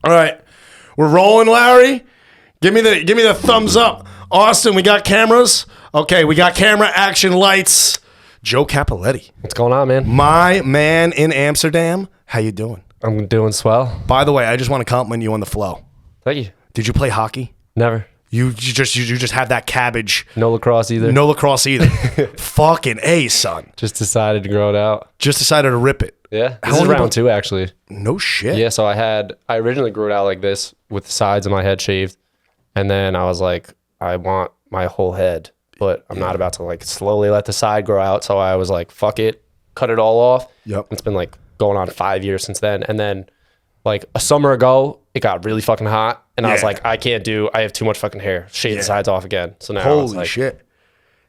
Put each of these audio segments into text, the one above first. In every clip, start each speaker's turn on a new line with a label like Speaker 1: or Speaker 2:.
Speaker 1: All right. We're rolling, Larry. Give me the thumbs up. Austin, we got cameras. Okay, we got camera action lights. Joe Cappolletti.
Speaker 2: What's going on, man?
Speaker 1: My man in Amsterdam. How you doing?
Speaker 2: I'm doing swell.
Speaker 1: By the way, I just want to compliment you on the flow.
Speaker 2: Thank you.
Speaker 1: Did you play hockey?
Speaker 2: Never.
Speaker 1: You just had that cabbage.
Speaker 2: No lacrosse either.
Speaker 1: No lacrosse either. Fucking A, son.
Speaker 2: Just decided to grow it out.
Speaker 1: Just decided to rip it.
Speaker 2: Yeah. This is round 2, actually.
Speaker 1: No shit.
Speaker 2: Yeah, so I originally grew it out like this with the sides of my head shaved. And then I was like, I want my whole head, but I'm not about to like slowly let the side grow out. So I was like, fuck it, cut it all off.
Speaker 1: Yep.
Speaker 2: It's been like going on 5 years since then. And then like a summer ago, it got really fucking hot. And I was like, I have too much fucking hair. Shave the sides off again. So now
Speaker 1: holy
Speaker 2: I was like,
Speaker 1: shit.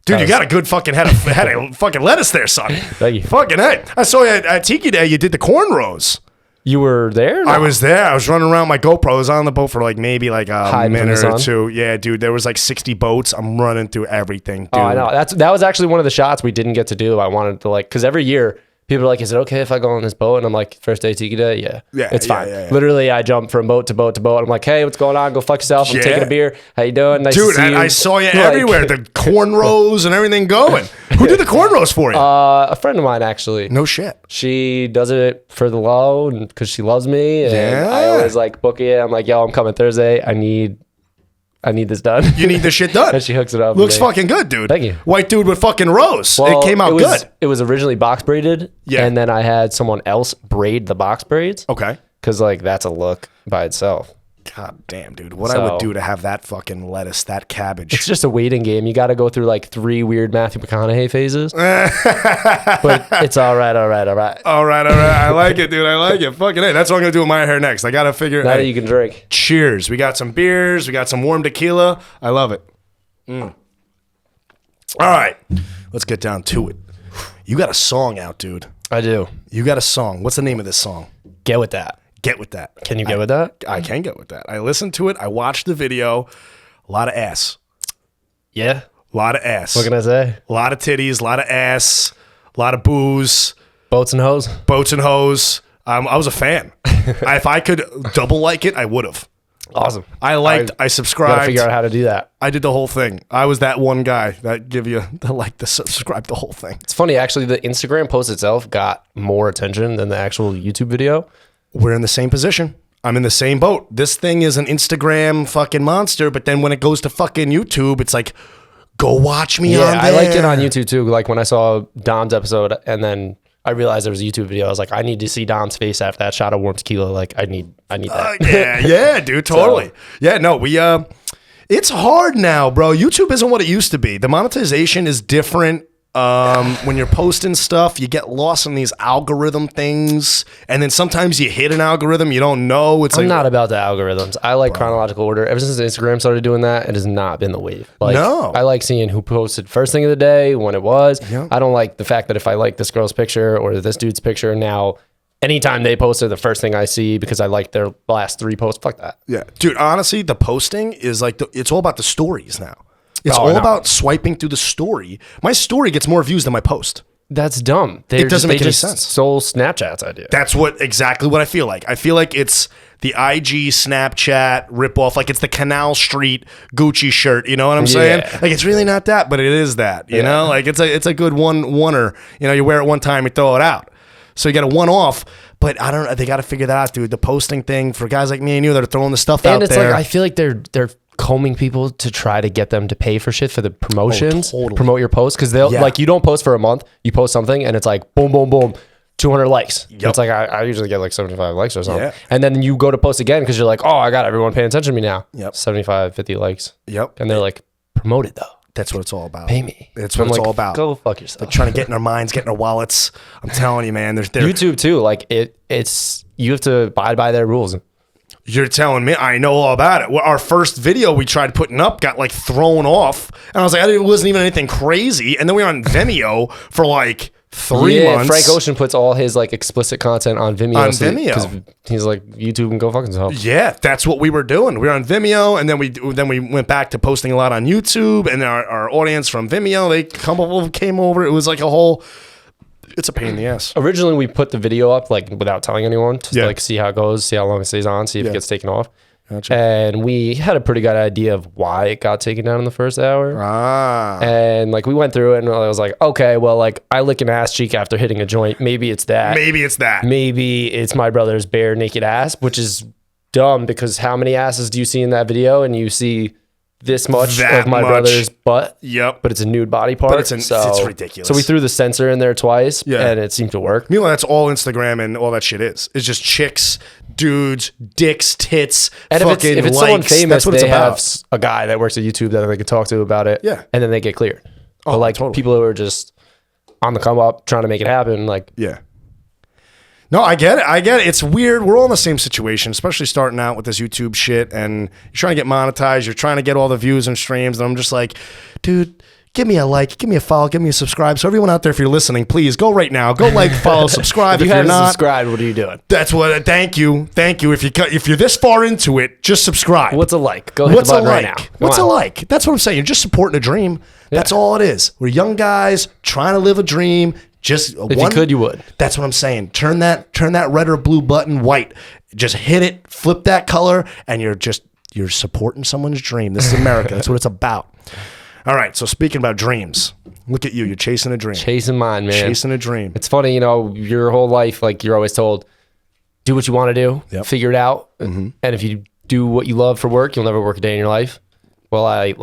Speaker 1: Dude, you got a good fucking head of fucking lettuce there, son.
Speaker 2: Thank you.
Speaker 1: Fucking head. I saw you at Tiki Day, you did the cornrows.
Speaker 2: You were there?
Speaker 1: I was there. I was running around my GoPro. I was on the boat for like maybe like a minute or two. Yeah, dude. There was like 60 boats. I'm running through everything, dude.
Speaker 2: Oh, I know. That was actually one of the shots we didn't get to do. I wanted to like, because every year people are like, is it okay if I go on this boat? And I'm like, first day Tiki Day? Yeah. It's fine. Yeah. Literally, I jump from boat to boat to boat. I'm like, hey, what's going on? Go fuck yourself. I'm taking a beer. How you doing? Nice to see you.
Speaker 1: I saw you everywhere. The cornrows and everything going. Who did the cornrows for you?
Speaker 2: A friend of mine, actually.
Speaker 1: No shit.
Speaker 2: She does it for the low and because she loves me. And I always like book it. I'm like, yo, I'm coming Thursday. I need this done.
Speaker 1: You need this shit done.
Speaker 2: And she hooks it up.
Speaker 1: Looks fucking good, dude.
Speaker 2: Thank you.
Speaker 1: White dude with fucking rose.
Speaker 2: Well,
Speaker 1: it came out good.
Speaker 2: It was originally box braided.
Speaker 1: Yeah.
Speaker 2: And then I had someone else braid the box braids.
Speaker 1: Okay.
Speaker 2: Because like that's a look by itself.
Speaker 1: God damn, dude. What I would do to have that fucking lettuce, that cabbage.
Speaker 2: It's just a waiting game. You got to go through like 3 weird Matthew McConaughey phases. But it's all right.
Speaker 1: All right. I like it, dude. I like it. Fucking hey, that's what I'm going to do with my hair next. I got to figure it out.
Speaker 2: Now you can drink.
Speaker 1: Cheers. We got some beers. We got some warm tequila. I love it. All right. Let's get down to it. You got a song out, dude.
Speaker 2: I do.
Speaker 1: You got a song. What's the name of this song?
Speaker 2: Get with that.
Speaker 1: Get with that.
Speaker 2: Can you get with that?
Speaker 1: I can get with that. I listened to it. I watched the video. A lot of ass.
Speaker 2: Yeah.
Speaker 1: A lot of ass.
Speaker 2: What can I say?
Speaker 1: A lot of titties, a lot of ass, a lot of booze.
Speaker 2: Boats and hoes?
Speaker 1: Boats and hoes. I was a fan. If I could double like it, I would have.
Speaker 2: Awesome.
Speaker 1: I subscribed.
Speaker 2: Gotta figure out how to do that.
Speaker 1: I did the whole thing. I was that one guy that give you the like, the subscribe, the whole thing.
Speaker 2: It's funny, actually, the Instagram post itself got more attention than the actual YouTube video.
Speaker 1: We're in the same position. I'm in the same boat. This thing is an Instagram fucking monster, but then when it goes to fucking YouTube, it's like, go watch me on there.
Speaker 2: I liked it on YouTube too. Like when I saw Dom's episode and then I realized there was a YouTube video, I was like, I need to see Dom's face after that shot of warm tequila. Like I need that.
Speaker 1: Yeah, dude, totally. So, yeah, no, it's hard now, bro. YouTube isn't what it used to be. The monetization is different. When you're posting stuff, you get lost in these algorithm things, and then sometimes you hit an algorithm you don't know.
Speaker 2: I'm not about the algorithms. I like chronological order. Ever since Instagram started doing that, it has not been the wave. Like,
Speaker 1: no.
Speaker 2: I like seeing who posted first thing of the day, when it was.
Speaker 1: Yeah.
Speaker 2: I don't like the fact that if I like this girl's picture or this dude's picture, now anytime they post it, the first thing I see because I like their last 3 posts. Fuck that.
Speaker 1: Yeah, dude. Honestly, the posting is like it's all about the stories now. It's all about swiping through the story. My story gets more views than my post.
Speaker 2: That's dumb.
Speaker 1: It doesn't make any sense.
Speaker 2: Stole Snapchat's idea.
Speaker 1: That's exactly what I feel like. I feel like it's the IG Snapchat ripoff. Like it's the Canal Street Gucci shirt. You know what I'm saying? Like it's really not that, but it is that. You know, like it's a good one-er. You know, you wear it one time, you throw it out. So you got a one-off. But I don't know. They got to figure that out, dude. The posting thing for guys like me and you that are throwing the stuff out there. And it's
Speaker 2: like I feel like they're combing people to try to get them to pay for shit for the promotions, promote your post. Cause they'll like, you don't post for a month, you post something and it's like, boom, boom, boom, 200 likes. Yep. It's like, I usually get like 75 likes or something. Yeah. And then you go to post again. Cause you're like, oh, I got everyone paying attention to me now.
Speaker 1: Yep.
Speaker 2: 75, 50 likes.
Speaker 1: Yep.
Speaker 2: And they're like, promote it though.
Speaker 1: That's what it's all about.
Speaker 2: Pay me.
Speaker 1: It's what it's all about.
Speaker 2: Go fuck yourself.
Speaker 1: Like trying to get in our minds, get in our wallets. I'm telling you, man. There's
Speaker 2: YouTube too. Like it's you have to abide by their rules.
Speaker 1: You're telling me I know all about it. Well, our first video we tried putting up got like thrown off, and I was like, it wasn't even anything crazy. And then we were on Vimeo for like 3 months.
Speaker 2: Frank Ocean puts all his like explicit content on Vimeo. Because he's like, YouTube can go fuck himself.
Speaker 1: Yeah, that's what we were doing. We were on Vimeo, and then we went back to posting a lot on YouTube. And our audience from Vimeo, they came over. It was like a whole It's a pain in the ass.
Speaker 2: Originally, we put the video up like without telling anyone to like see how it goes, see how long it stays on, see if it gets taken off. Gotcha. And we had a pretty good idea of why it got taken down in the first hour. And like we went through it and I was like, okay, well, like I lick an ass cheek after hitting a joint. Maybe it's that.
Speaker 1: Maybe it's my
Speaker 2: brother's bare naked ass, which is dumb because how many asses do you see in that video? And you see this much of my brother's butt.
Speaker 1: Yep.
Speaker 2: But it's a nude body part.
Speaker 1: But it's ridiculous.
Speaker 2: So we threw the sensor in there twice and it seemed to work.
Speaker 1: Meanwhile, that's all Instagram and all that shit is. It's just chicks, dudes, dicks, tits, and fucking
Speaker 2: if it's
Speaker 1: likes.
Speaker 2: Someone famous,
Speaker 1: that's what it's about.
Speaker 2: Have a guy that works at YouTube that they could talk to about it.
Speaker 1: Yeah.
Speaker 2: And then they get cleared. But like people who are just on the come up trying to make it happen, like.
Speaker 1: Yeah. No, I get it. It's weird. We're all in the same situation, especially starting out with this YouTube shit and you're trying to get monetized. You're trying to get all the views and streams. And I'm just like, dude, give me a like, give me a follow, give me a subscribe. So everyone out there, if you're listening, please go right now. Go like, follow, subscribe.
Speaker 2: If you're not subscribed, what are you doing?
Speaker 1: That's what. Thank you. If you're this far into it, just subscribe.
Speaker 2: What's a like? Go hit the button right now.
Speaker 1: What's a like? That's what I'm saying. You're just supporting a dream. That's all it is. We're young guys trying to live a dream. Just
Speaker 2: if you could, you would.
Speaker 1: That's what I'm saying. Turn that red or blue button white. Just hit it, flip that color, and you're supporting someone's dream. This is America. That's what it's about. All right. So speaking about dreams, look at you. You're chasing a dream.
Speaker 2: Chasing mine, man.
Speaker 1: Chasing a dream.
Speaker 2: It's funny, your whole life, like you're always told, do what you want to do, figure it out, and if you do what you love for work, you'll never work a day in your life. Well,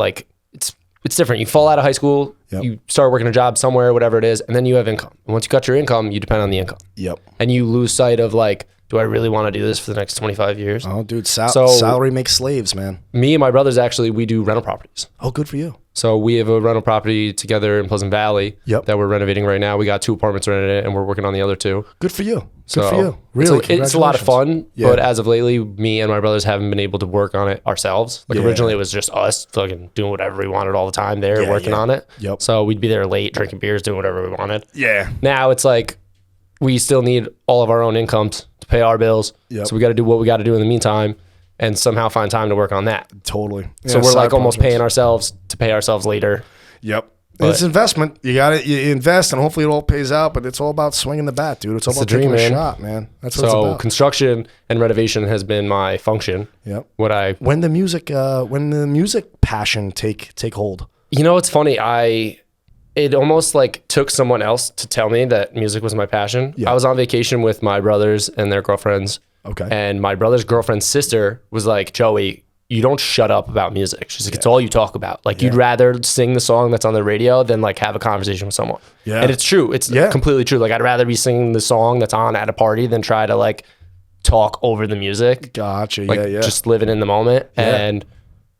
Speaker 2: it's different. You fall out of high school, you start working a job somewhere, whatever it is, and then you have income. And once you got your income, you depend on the income.
Speaker 1: Yep.
Speaker 2: And you lose sight of like, do I really want to do this for the next 25 years?
Speaker 1: Oh, dude, salary makes slaves, man.
Speaker 2: Me and my brothers, actually, we do rental properties.
Speaker 1: Oh, good for you.
Speaker 2: So we have a rental property together in Pleasant Valley that we're renovating right now. We got 2 apartments rented in, and we're working on the other 2.
Speaker 1: Good for you. Good for you. Really,
Speaker 2: it's a lot of fun, but as of lately, me and my brothers haven't been able to work on it ourselves. Like originally, it was just us fucking doing whatever we wanted all the time there, working on it.
Speaker 1: Yep.
Speaker 2: So we'd be there late, drinking beers, doing whatever we wanted.
Speaker 1: Yeah.
Speaker 2: Now it's like we still need all of our own incomes to pay our bills. Yep. So we got to do what we got to do in the meantime and somehow find time to work on that.
Speaker 1: Totally.
Speaker 2: So we're like almost paying ourselves to pay ourselves later.
Speaker 1: Yep. It's investment. You invest and hopefully it all pays out, but it's all about swinging the bat, dude. It's all about taking a shot, man. That's what it's about. So
Speaker 2: construction and renovation has been my function.
Speaker 1: Yep.
Speaker 2: When
Speaker 1: the music passion take hold?
Speaker 2: It's funny. It almost like took someone else to tell me that music was my passion. Yeah. I was on vacation with my brothers and their girlfriends.
Speaker 1: Okay.
Speaker 2: And my brother's girlfriend's sister was like, Joey, you don't shut up about music. She's like, it's all you talk about. Like you'd rather sing the song that's on the radio than like have a conversation with someone. Yeah. And it's true. It's completely true. Like I'd rather be singing the song that's on at a party than try to like talk over the music.
Speaker 1: Gotcha.
Speaker 2: Like just living in the moment. Yeah. And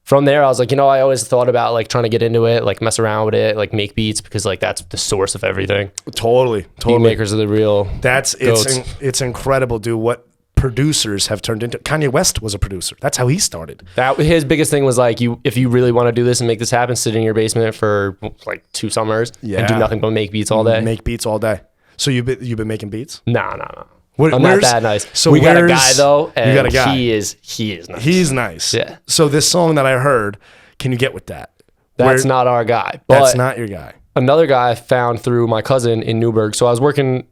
Speaker 2: from there, I was like, I always thought about like trying to get into it, like mess around with it, like make beats because like that's the source of everything.
Speaker 1: Totally.
Speaker 2: Beat makers are the real.
Speaker 1: It's incredible, dude. What producers have turned into. Kanye West was a producer. That's how he started.
Speaker 2: His biggest thing was like, if you really want to do this and make this happen, sit in your basement for like 2 summers and do nothing but make beats all day.
Speaker 1: Make beats all day. So you've been making beats?
Speaker 2: No. I'm not that nice. So we got a guy though, and you got a guy. He is nice.
Speaker 1: He's nice.
Speaker 2: Yeah.
Speaker 1: So this song that I heard, can you get with that?
Speaker 2: That's not our guy. But
Speaker 1: that's not your guy.
Speaker 2: Another guy I found through my cousin in Newburgh. So I was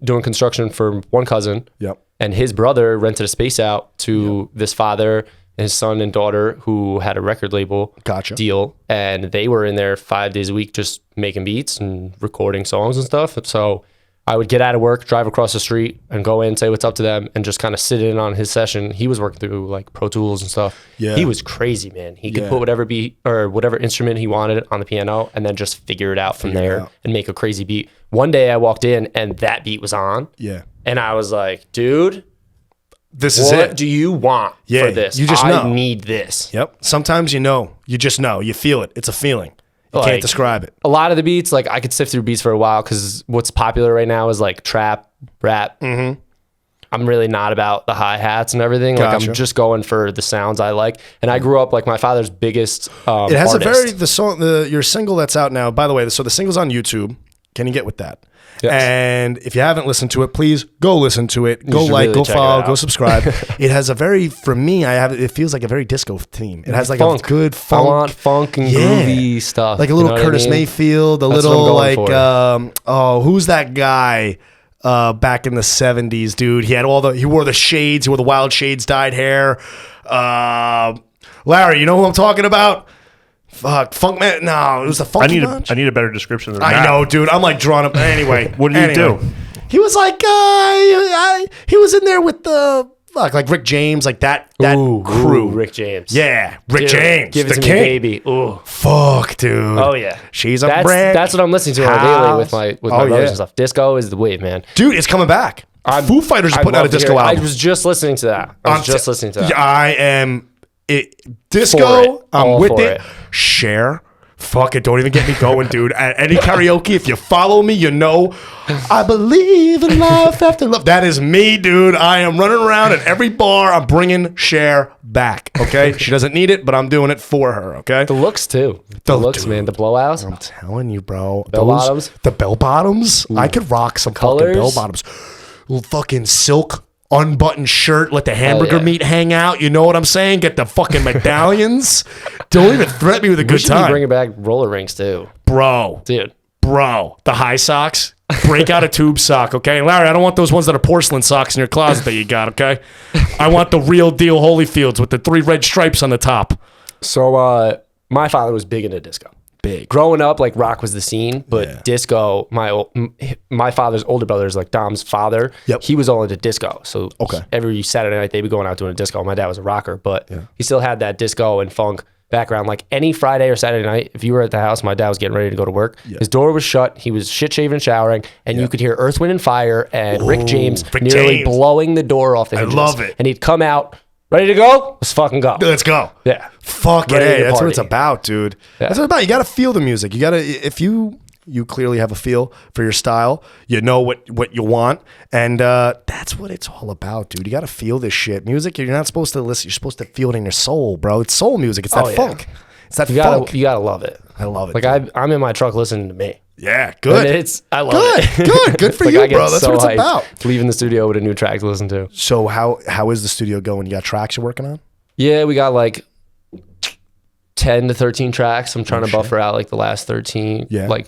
Speaker 2: doing construction for one cousin.
Speaker 1: Yep.
Speaker 2: And his brother rented a space out to this father and his son and daughter who had a record label deal. And they were in there 5 days a week just making beats and recording songs and stuff. So I would get out of work, drive across the street and go in, say what's up to them and just kind of sit in on his session. He was working through like Pro Tools and stuff. Yeah. He was crazy, man. He could put whatever beat or whatever instrument he wanted on the piano and then just figure it out from there and make a crazy beat. One day I walked in and that beat was on. Yeah. And I was like, dude,
Speaker 1: this is it.
Speaker 2: What do you want for this?
Speaker 1: You just know.
Speaker 2: I need this.
Speaker 1: Yep. Sometimes you just know. You feel it. It's a feeling. You can't describe it.
Speaker 2: A lot of the beats, like I could sift through beats for a while because what's popular right now is like trap, rap. Mm-hmm. I'm really not about the hi-hats and everything. Gotcha. Like I'm just going for the sounds I like. And I grew up like my father's biggest
Speaker 1: It has
Speaker 2: artist.
Speaker 1: Your single that's out now, by the way, so the single's on YouTube. Can you get with that? Yes. And if you haven't listened to it, please go listen to it. Go like, go follow, go subscribe. It has a very, for me, it feels like a very disco theme. It has like a good funk.
Speaker 2: I want funk and groovy stuff.
Speaker 1: Like a little Curtis Mayfield, a little like, who's that guy? back in the 70s, dude. He wore the shades, he wore the wild shades, dyed hair. Larry, you know who I'm talking about? Fuck, Funk Man. No, it was the Funky Bunch.
Speaker 3: I need a better description than that.
Speaker 1: I know, dude. I'm like drawing up. Anyway,
Speaker 3: what did he do?
Speaker 1: He was like, he was in there with the like Rick James, like that crew.
Speaker 2: Ooh, Rick James.
Speaker 1: Yeah, Rick James.
Speaker 2: Give it to me, baby. Ooh.
Speaker 1: Fuck, dude.
Speaker 2: Oh yeah.
Speaker 1: She's a
Speaker 2: brick. That's what I'm listening to on a daily with my brothers and stuff. Disco is the wave, man.
Speaker 1: Dude, it's coming back. Foo Fighters is putting out a disco album.
Speaker 2: I was just listening to that.
Speaker 1: I am disco. I'm with it. Cher. Fuck it, don't even get me going, dude. At any karaoke, if you follow me, you know I believe in life after love. That is me, dude. I am running around at every bar. I'm bringing Cher back, okay? She doesn't need it, but I'm doing it for her, okay?
Speaker 2: The looks, too. The looks, man. The blowouts.
Speaker 1: I'm telling you, bro.
Speaker 2: Bell bottoms.
Speaker 1: The bell bottoms. I could rock some fucking bell bottoms. Fucking silk unbuttoned shirt, let the hamburger meat hang out. You know what I'm saying? Get the fucking medallions. Don't even threaten me with a good time.
Speaker 2: Be bringing back roller rinks too,
Speaker 1: bro.
Speaker 2: Dude,
Speaker 1: the high socks. Break out a tube sock, okay? Larry, I don't want those ones that are porcelain socks in your closet that you got, okay? I want the real deal Holyfields with the 3 red stripes on the top.
Speaker 2: So, my father was big into disco.
Speaker 1: Big.
Speaker 2: Growing up, like rock was the scene, but disco, my father's older brother is like Dom's father.
Speaker 1: Yep.
Speaker 2: He was all into disco. So every Saturday night they'd be going out doing a disco. My dad was a rocker, but he still had that disco and funk background. Like any Friday or Saturday night, if you were at the house, my dad was getting ready to go to work. His door was shut. He was shit shaving and showering, and you could hear Earth, Wind, and Fire and Rick James blowing the door off the hinges.
Speaker 1: I love it.
Speaker 2: And he'd come out. Ready to go? Let's fucking go.
Speaker 1: Let's go.
Speaker 2: Yeah.
Speaker 1: Fuck it. Hey, that's what it's about, dude. Yeah. That's what it's about. You got to feel the music. You got to, if you clearly have a feel for your style, you know what you want. And that's what it's all about, dude. You got to feel this shit. Music, you're not supposed to listen. You're supposed to feel it in your soul, bro. It's soul music. It's that funk. It's that funk.
Speaker 2: You got to love it.
Speaker 1: I love it.
Speaker 2: Like I'm in my truck listening to me.
Speaker 1: Yeah, good.
Speaker 2: I love it.
Speaker 1: Good for you, bro. That's what it's about.
Speaker 2: Leaving the studio with a new track to listen to.
Speaker 1: So how is the studio going? You got tracks you're working on?
Speaker 2: Yeah, we got like 10 to 13 tracks. I'm trying to buffer out like the last 13. Yeah. Like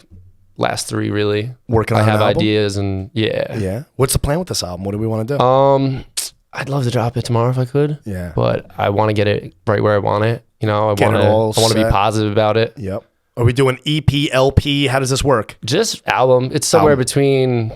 Speaker 2: last 3 really.
Speaker 1: Working on
Speaker 2: I have
Speaker 1: an album?
Speaker 2: ideas and
Speaker 1: Yeah. What's the plan with this album? What do we want to do?
Speaker 2: I'd love to drop it tomorrow if I could.
Speaker 1: Yeah.
Speaker 2: But I want to get it right where I want it. You know, I want to be positive about it.
Speaker 1: Yep. Are we doing EP, LP? How does this work?
Speaker 2: Just album. It's somewhere between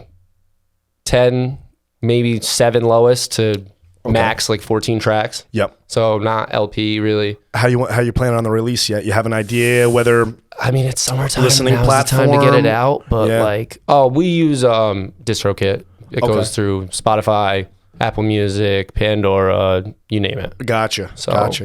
Speaker 2: 10, maybe 7 lowest to max like 14 tracks.
Speaker 1: Yep.
Speaker 2: So not LP really.
Speaker 1: How you planning on the release yet? You have an idea whether?
Speaker 2: I mean, it's summertime.
Speaker 1: Listening platform.
Speaker 2: Time to get it out, but we use DistroKid. It goes through Spotify, Apple Music, Pandora, you name it.
Speaker 1: Gotcha.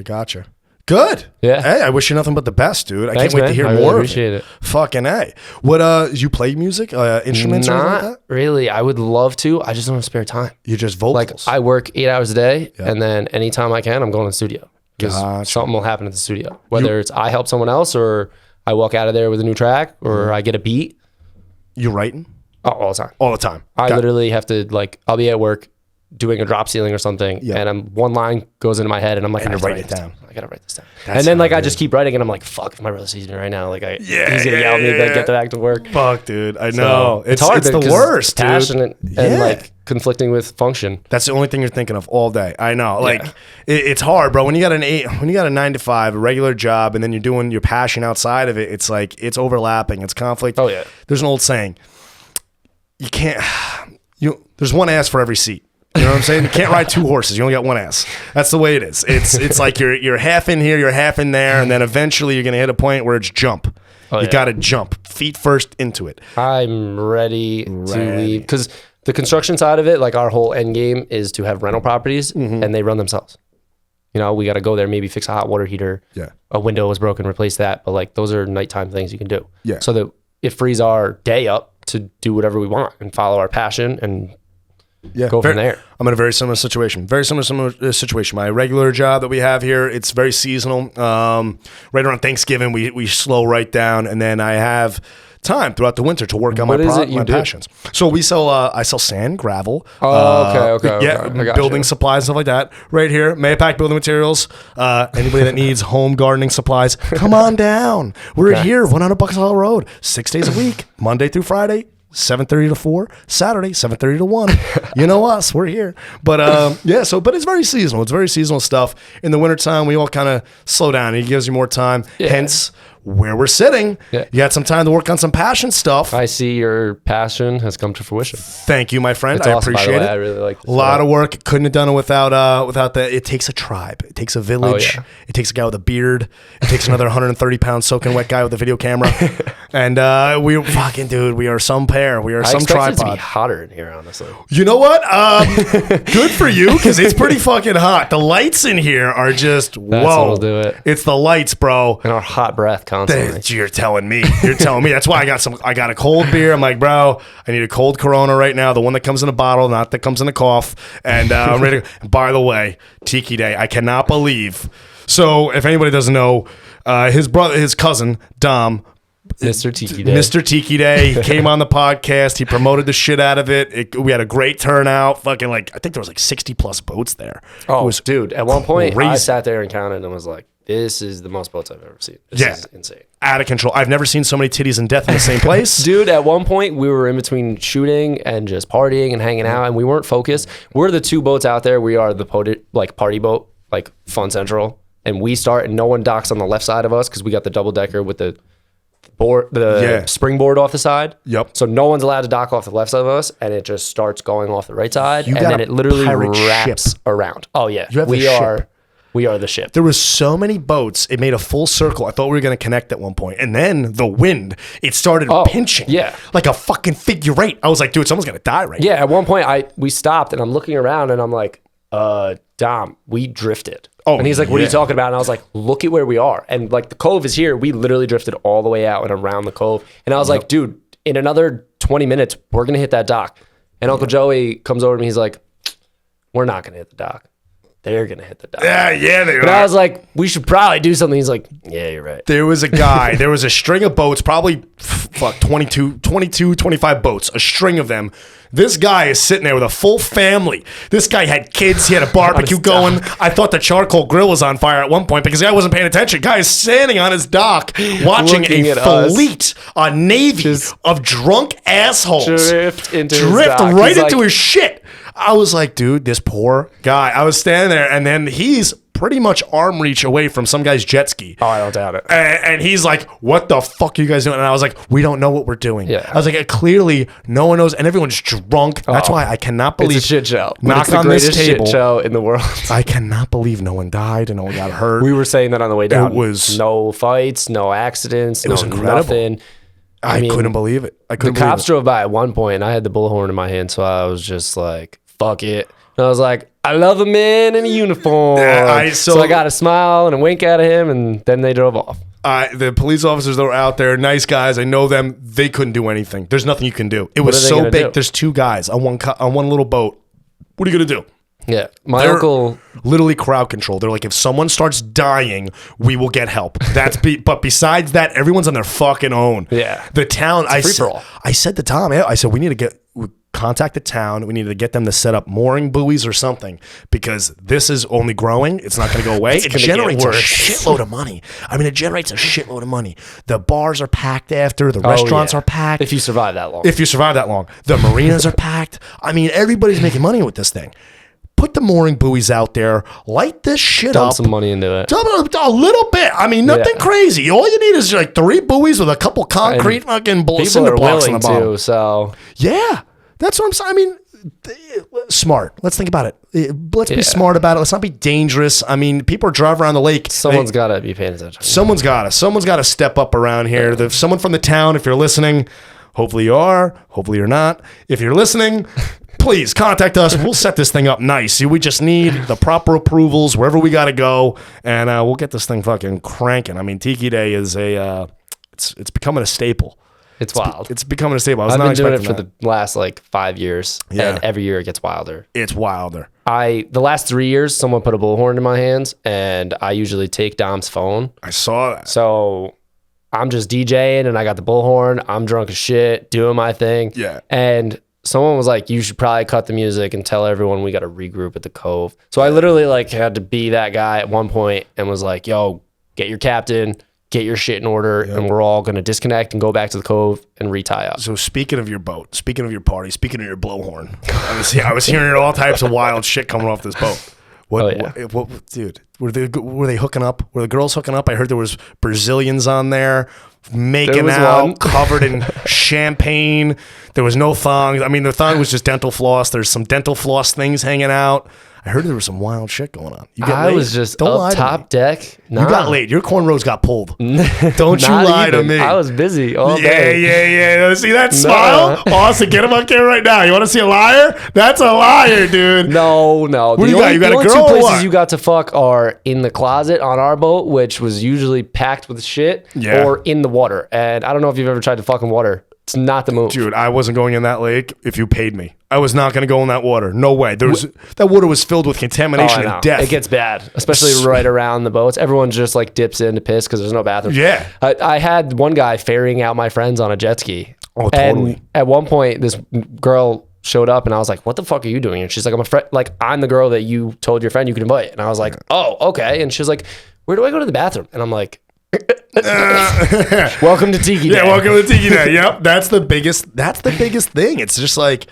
Speaker 1: Gotcha. Good.
Speaker 2: Yeah.
Speaker 1: Hey, I wish you nothing but the best, dude.
Speaker 2: Thanks,
Speaker 1: I can't wait to hear more.
Speaker 2: Appreciate it.
Speaker 1: Fucking A. What you play music, instruments or anything like that?
Speaker 2: Really. I would love to. I just don't have spare time.
Speaker 1: You're just vocals.
Speaker 2: Like I work 8 hours a day and then anytime I can, I'm going to the studio. Because something will happen at the studio. Whether it's I help someone else or I walk out of there with a new track or I get a beat.
Speaker 1: You writing?
Speaker 2: Oh, all the time.
Speaker 1: All the time.
Speaker 2: I literally have to I'll be at work doing a drop ceiling or something and one line goes into my head and I'm like, I gotta write it down. I gotta write this down. And then I just keep writing and I'm like, fuck, if my brother sees me right now, he's gonna yell at me to get back to work.
Speaker 1: Fuck, dude. I know.
Speaker 2: It's hard.
Speaker 1: It's the worst, dude.
Speaker 2: Passionate and conflicting with function.
Speaker 1: That's the only thing you're thinking of all day. I know. It's hard, bro. When you got a 9 to 5, a regular job, and then you're doing your passion outside of it, it's like it's overlapping. It's conflict.
Speaker 2: Oh yeah.
Speaker 1: There's an old saying. You can't. There's one ass for every seat. You know what I'm saying? You can't ride 2 horses. You only got 1 ass. That's the way it is. It's like you're half in here, you're half in there, and then eventually you're gonna hit a point where it's jump. You gotta jump feet first into it.
Speaker 2: I'm ready to leave because the construction side of it, like our whole end game is to have rental properties and they run themselves. You know, we got to go there, maybe fix a hot water heater.
Speaker 1: Yeah.
Speaker 2: A window was broken, replace that. But like those are nighttime things you can do.
Speaker 1: Yeah.
Speaker 2: So that it frees our day up to do whatever we want and follow our passion and go from there.
Speaker 1: I'm in a very similar situation. My regular job that we have here, it's very seasonal. Right around Thanksgiving, we slow right down, and then I have time throughout the winter to work on my passions. So we sell, I sell sand, gravel.
Speaker 2: Okay.
Speaker 1: Building supplies, stuff like that. Right here, Mayapack Building Materials. Anybody that needs home gardening supplies, come on down. We're here, $100 Hall Road, 6 days a week, Monday through Friday, 7:30 to 4. Saturday, 7:30 to 1. You know us, we're here. But but it's very seasonal. It's very seasonal stuff. In the wintertime, we all kind of slow down. It gives you more time. Yeah. Hence, where we're sitting, you got some time to work on some passion stuff.
Speaker 2: I see your passion has come to fruition.
Speaker 1: Thank you, my friend. I appreciate it.
Speaker 2: I really like
Speaker 1: a lot of work. Couldn't have done it without the. It takes a tribe. It takes a village. Oh, yeah. It takes a guy with a beard. It takes another 130-pound soaking wet guy with a video camera. And we fucking dude, we are some pair. We are some tripod.
Speaker 2: It to be hotter in here, honestly.
Speaker 1: You know what? Good for you, because it's pretty fucking hot. The lights in here are just
Speaker 2: That's what'll do it.
Speaker 1: It's the lights, bro.
Speaker 2: And our hot breath constantly.
Speaker 1: You're telling me. You're telling me. That's why I got a cold beer. I'm like, bro, I need a cold Corona right now. The one that comes in a bottle, not that comes in a cough. And I'm ready. By the way, Tiki Day. I cannot believe. So if anybody doesn't know, his cousin Dom.
Speaker 2: Mr. Tiki Day.
Speaker 1: Mr. Tiki Day. He came on the podcast. He promoted the shit out of it. We had a great turnout. Fucking I think there was 60 plus boats there.
Speaker 2: Oh, dude. At one point, I sat there and counted and was like, this is the most boats I've ever seen. This is insane.
Speaker 1: Out of control. I've never seen so many titties and death in the same place.
Speaker 2: Dude, at one point, we were in between shooting and just partying and hanging out, and we weren't focused. We're the two boats out there. We are the party boat, like Fun Central. And we start, and no one docks on the left side of us because we got the double decker with the springboard off the side.
Speaker 1: Yep.
Speaker 2: So no one's allowed to dock off the left side of us, and it just starts going off the right side, and then it literally wraps around. Oh yeah, we are the ship.
Speaker 1: There was so many boats, it made a full circle. I thought we were going to connect at one point, and then the wind, it started pinching.
Speaker 2: Yeah,
Speaker 1: like a fucking figure eight. I was like, dude, someone's going to die right now.
Speaker 2: Yeah, at one point we stopped, and I'm looking around, and I'm like, Dom, we drifted. Oh, and he's like, what are you talking about? And I was like, look at where we are. And like the cove is here. We literally drifted all the way out and around the cove. And I was like, dude, in another 20 minutes, we're going to hit that dock. And Uncle Joey comes over to me. He's like, we're not going to hit the dock. They're going to hit the dock.
Speaker 1: Yeah, they are.
Speaker 2: And I was like, we should probably do something. He's like, yeah, you're right.
Speaker 1: There was a guy, there was a string of boats, probably 22, 25 boats, a string of them. This guy is sitting there with a full family. This guy had kids. He had a barbecue going. I thought the charcoal grill was on fire at one point because the guy wasn't paying attention. Guy is standing on his dock watching a fleet, a navy of drunk assholes drift right into his shit. I was like, dude, this poor guy. I was standing there, and then he's pretty much arm reach away from some guy's jet ski.
Speaker 2: Oh, I don't doubt it.
Speaker 1: And he's like, what the fuck are you guys doing? And I was like, we don't know what we're doing.
Speaker 2: Yeah.
Speaker 1: I was like, clearly no one knows, and everyone's drunk. That's why I cannot believe.
Speaker 2: It's a shit show.
Speaker 1: Knock on this table.
Speaker 2: Shit show in the world.
Speaker 1: I cannot believe no one died and no one got hurt.
Speaker 2: We were saying that on the way down.
Speaker 1: It was
Speaker 2: no fights, no accidents,
Speaker 1: it was incredible.
Speaker 2: Nothing.
Speaker 1: I couldn't believe it.
Speaker 2: The cops drove by at one point, and I had the bullhorn in my hand, so I was just like, fuck it. And I was like, I love a man in a uniform. So I got a smile and a wink out of him, and then they drove off.
Speaker 1: The police officers that were out there, nice guys, I know them. They couldn't do anything. There's nothing you can do. It was so big. There's two guys on one little boat. What are you gonna do?
Speaker 2: Yeah, my uncle
Speaker 1: literally crowd control. They're like, if someone starts dying, we will get help. But besides that, everyone's on their fucking own.
Speaker 2: Yeah,
Speaker 1: the town. I said to Tom, I said we need to contact the town. We need to get them to set up mooring buoys or something because this is only growing. It's not going to go away. It generates a shitload of money. I mean, it generates a shitload of money. The bars are packed after. The restaurants are packed.
Speaker 2: If you survive that long.
Speaker 1: The marinas are packed. I mean, everybody's making money with this thing. Put the mooring buoys out there. Light this shit up.
Speaker 2: Dump some money into it.
Speaker 1: Dump a little bit. I mean, nothing crazy. All you need is like 3 buoys with a couple concrete fucking cinder blocks on the bottom.
Speaker 2: So
Speaker 1: yeah. That's what I'm saying. I mean, smart. Let's think about it. Let's be smart about it. Let's not be dangerous. I mean, people are driving around the lake.
Speaker 2: Someone's got to be paying attention.
Speaker 1: Someone's got to step up around here. There's someone from the town, if you're listening, hopefully you are. Hopefully you're not. If you're listening, please contact us. We'll set this thing up nice. We just need the proper approvals wherever we got to go, and we'll get this thing fucking cranking. I mean, Tiki Day is it's becoming a staple.
Speaker 2: It's wild.
Speaker 1: It's becoming a staple.
Speaker 2: I've been doing it for the last 5 years, and every year it gets wilder.
Speaker 1: It's wilder.
Speaker 2: The last 3 years, someone put a bullhorn in my hands, and I usually take Dom's phone.
Speaker 1: I saw that.
Speaker 2: So I'm just DJing, and I got the bullhorn. I'm drunk as shit, doing my thing.
Speaker 1: Yeah.
Speaker 2: And someone was like, you should probably cut the music and tell everyone we got to regroup at the Cove. So I literally had to be that guy at one point and was like, yo, get your captain. get your shit in order, and we're all going to disconnect and go back to the cove and retie up.
Speaker 1: So speaking of your boat, speaking of your party, speaking of your blowhorn, I was hearing all types of wild shit coming off this boat. What, dude? Were they hooking up? Were the girls hooking up? I heard there was Brazilians on there making out, covered in champagne. There was no thongs. I mean, the thong was just dental floss. There's some dental floss things hanging out. I heard there was some wild shit going on.
Speaker 2: I was just up top deck. Nah.
Speaker 1: You got late. Your cornrows got pulled. Don't you lie to me.
Speaker 2: I was busy all day.
Speaker 1: Yeah. See that smile? Austin, get him on camera right now. You want to see a liar? That's a liar, dude.
Speaker 2: No.
Speaker 1: What do you got? You got a girl?
Speaker 2: The only two places you got to fuck are in the closet on our boat, which was usually packed with shit, or in the water. And I don't know if you've ever tried to fuck in water. It's not the move.
Speaker 1: Dude, I wasn't going in that lake if you paid me. I was not going to go in that water. No way. That water was filled with contamination and death.
Speaker 2: It gets bad, especially right around the boats. Everyone just like dips in to piss because there's no bathroom.
Speaker 1: Yeah.
Speaker 2: I had one guy ferrying out my friends on a jet ski.
Speaker 1: Oh, totally.
Speaker 2: And at one point, this girl showed up and I was like, what the fuck are you doing? And she's like, I'm the girl that you told your friend you could invite. And I was like, oh, okay. And she's like, where do I go to the bathroom? And I'm like, welcome to Tiki Day.
Speaker 1: Yeah, welcome to Tiki Day. Yep, that's the biggest thing. It's just like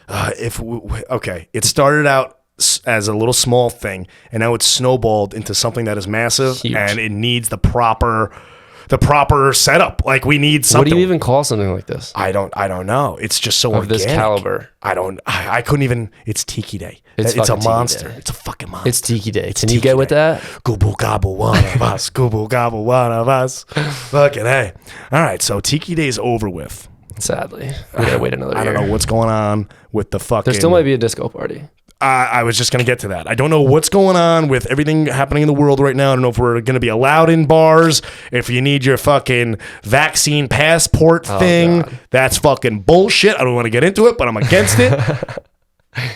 Speaker 1: it started out as a little small thing, and now it's snowballed into something that is massive. Huge. And it needs the proper setup. Like, we need something.
Speaker 2: What do you even call something like this?
Speaker 1: I don't know. It's just so organic.
Speaker 2: This caliber.
Speaker 1: I couldn't even. It's Tiki Day. It's a monster. It's a fucking monster.
Speaker 2: It's Tiki Day. Can you get with that?
Speaker 1: Gooble gobble one of us. Gooble gobble one of us. Fucking hey. All right, so Tiki Day's over with.
Speaker 2: Sadly, we gotta wait another year.
Speaker 1: I don't know what's going on with the fucking.
Speaker 2: There still might be a disco party.
Speaker 1: I was just going to get to that. I don't know what's going on with everything happening in the world right now. I don't know if we're going to be allowed in bars. If you need your fucking vaccine passport thing, God. That's fucking bullshit. I don't want to get into it, but I'm against it.